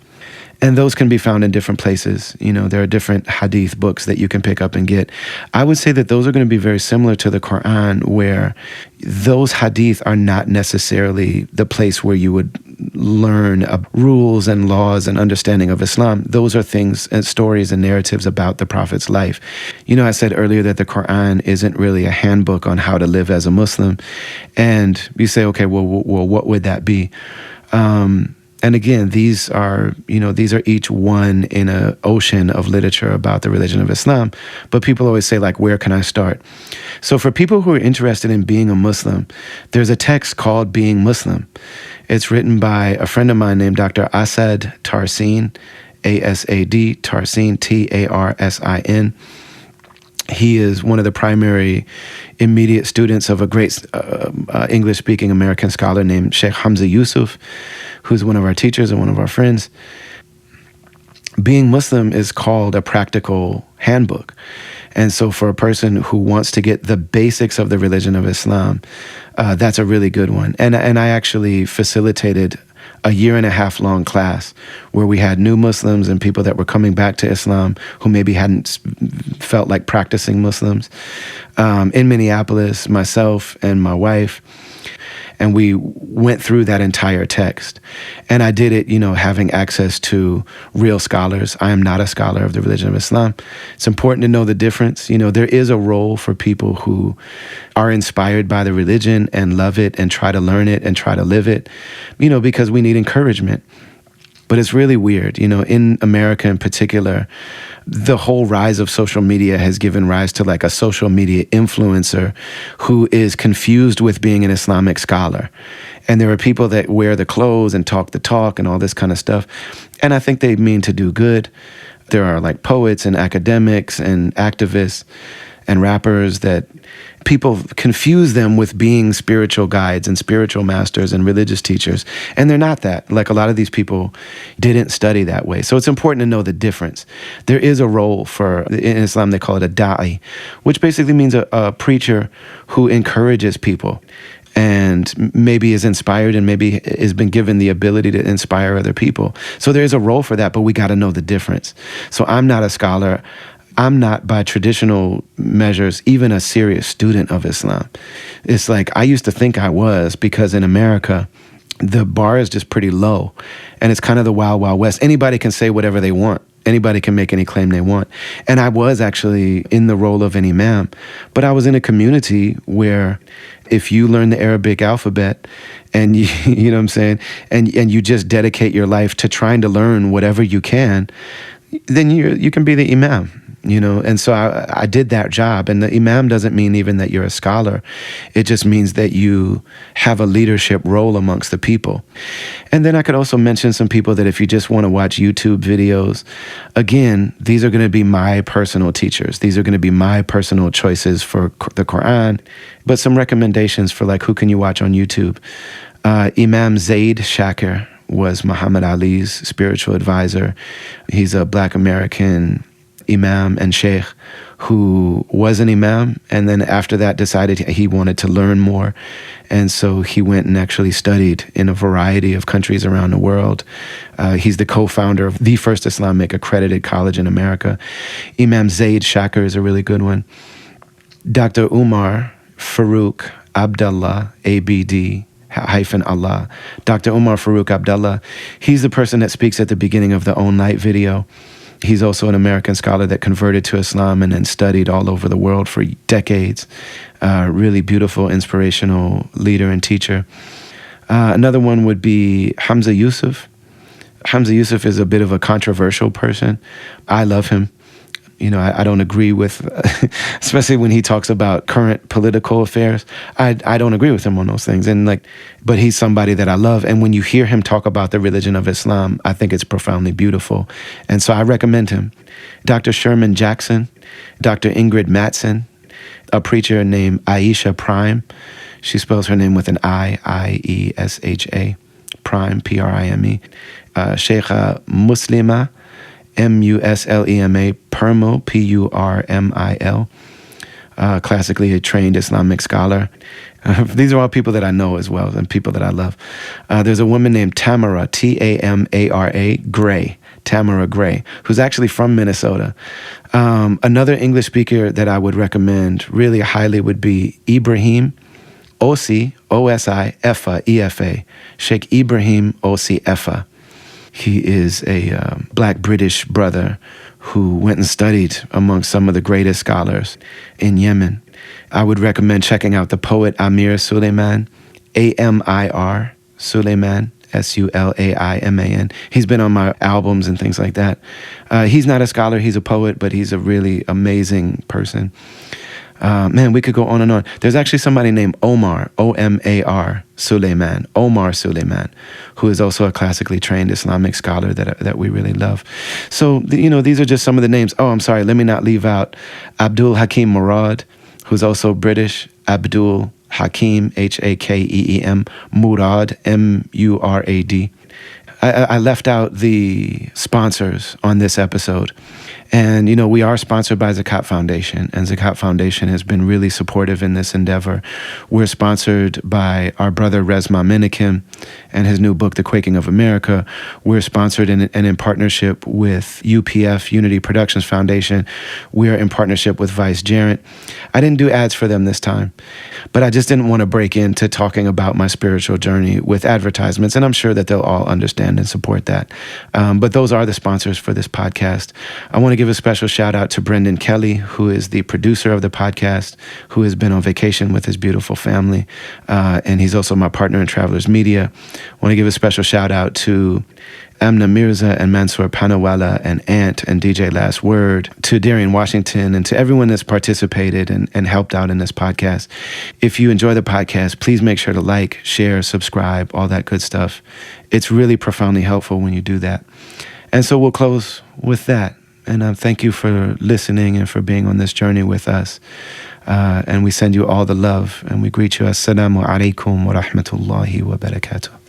And those can be found in different places. There are different hadith books that you can pick up and get. I would say that those are going to be very similar to the Quran, where those hadith are not necessarily the place where you would learn rules and laws and understanding of Islam. Those are things and stories and narratives about the Prophet's life. I said earlier that the Quran isn't really a handbook on how to live as a Muslim. And you say, okay, well, what would that be? And again, these are each one in an ocean of literature about the religion of Islam. But people always say, like, where can I start? So for people who are interested in being a Muslim, there's a text called Being Muslim. It's written by a friend of mine named Dr. Asad Tarsin, A-S-A-D, Tarsin, T-A-R-S-I-N. He is one of the primary immediate students of a great English-speaking American scholar named Sheikh Hamza Yusuf, who's one of our teachers and one of our friends. Being Muslim is called a practical handbook. And so for a person who wants to get the basics of the religion of Islam, that's a really good one. And I actually facilitated a 1.5 year long class where we had new Muslims and people that were coming back to Islam who maybe hadn't felt like practicing Muslims. In Minneapolis, myself and my wife, and we went through that entire text. And I did it, having access to real scholars. I am not a scholar of the religion of Islam. It's important to know the difference. There is a role for people who are inspired by the religion and love it and try to learn it and try to live it, because we need encouragement. But it's really weird, in America in particular, the whole rise of social media has given rise to like a social media influencer who is confused with being an Islamic scholar. And there are people that wear the clothes and talk the talk and all this kind of stuff. And I think they mean to do good. There are like poets and academics and activists and rappers that people confuse them with being spiritual guides and spiritual masters and religious teachers. And they're not that. Like, a lot of these people didn't study that way. So it's important to know the difference. There is a role for, in Islam, they call it a da'i, which basically means a preacher who encourages people and maybe is inspired and maybe has been given the ability to inspire other people. So there is a role for that, but we got to know the difference. So I'm not a scholar. I'm not, by traditional measures, even a serious student of Islam. It's like, I used to think I was, because in America, the bar is just pretty low. And it's kind of the wild, wild west. Anybody can say whatever they want. Anybody can make any claim they want. And I was actually in the role of an imam. But I was in a community where if you learn the Arabic alphabet and you know what I'm saying, and you just dedicate your life to trying to learn whatever you can, then you can be the imam. And so I did that job. And the imam doesn't mean even that you're a scholar. It just means that you have a leadership role amongst the people. And then I could also mention some people that if you just want to watch YouTube videos, again, these are going to be my personal teachers. These are going to be my personal choices for the Quran. But some recommendations for like, who can you watch on YouTube? Imam Zaid Shakir was Muhammad Ali's spiritual advisor. He's a Black American imam and sheikh who was an imam, and then after that decided he wanted to learn more. And so he went and actually studied in a variety of countries around the world. He's the co-founder of the first Islamic accredited college in America. Imam Zaid Shakir is a really good one. Dr. Umar Farouk Abdullah, ABD-Allah. Dr. Umar Farouk Abdullah, he's the person that speaks at the beginning of the Own Light video. He's also an American scholar that converted to Islam and then studied all over the world for decades. Really beautiful, inspirational leader and teacher. Another one would be Hamza Yusuf. Hamza Yusuf is a bit of a controversial person. I love him. I don't agree with, especially when he talks about current political affairs. I don't agree with him on those things. But he's somebody that I love. And when you hear him talk about the religion of Islam, I think it's profoundly beautiful. And so I recommend him. Dr. Sherman Jackson, Dr. Ingrid Mattson, a preacher named Aisha Prime. She spells her name with an I-E-S-H-A, Prime, P-R-I-M-E. Sheikha Muslima, M-U-S-L-E-M-A, Purmil, P-U-R-M-I-L. Classically a trained Islamic scholar. These are all people that I know as well, and people that I love. There's a woman named Tamara, T-A-M-A-R-A, Gray, Tamara Gray, who's actually from Minnesota. Another English speaker that I would recommend really highly would be Ibrahim Osi, O-S-I, Efa, E-F-A, Sheikh Ibrahim Osi Efa. He is a black British brother who went and studied among some of the greatest scholars in Yemen. I would recommend checking out the poet Amir Suleiman, A-M-I-R, Suleiman, S-U-L-A-I-M-A-N. He's been on my albums and things like that. He's not a scholar, he's a poet, but he's a really amazing person. Man, we could go on and on. There's actually somebody named Omar, O-M-A-R, Suleiman, Omar Suleiman, who is also a classically trained Islamic scholar that we really love. So, these are just some of the names. Oh, I'm sorry, let me not leave out Abdul Hakim Murad, who's also British. Abdul Hakim, H-A-K-E-E-M, Murad, M-U-R-A-D. I left out the sponsors on this episode. And, we are sponsored by Zakat Foundation, and Zakat Foundation has been really supportive in this endeavor. We're sponsored by our brother Resma Minikim and his new book, The Quaking of America. We're sponsored and in partnership with UPF, Unity Productions Foundation. We're in partnership with Vice Gerent. I didn't do ads for them this time, but I just didn't want to break into talking about my spiritual journey with advertisements, and I'm sure that they'll all understand and support that. But those are the sponsors for this podcast. I want to give a special shout out to Brendan Kelly, who is the producer of the podcast, who has been on vacation with his beautiful family, and he's also my partner in Travelers Media. I want to give a special shout out to Amna Mirza and Mansoor Panawala and Ant and DJ Last Word, to Darian Washington, and to everyone that's participated and helped out in this podcast. If you enjoy the podcast, please make sure to like, share, subscribe, all that good stuff. It's really profoundly helpful when you do that. And so we'll close with that. And thank you for listening and for being on this journey with us. And we send you all the love, and we greet you. Assalamu alaikum wa rahmatullahi wa barakatuh.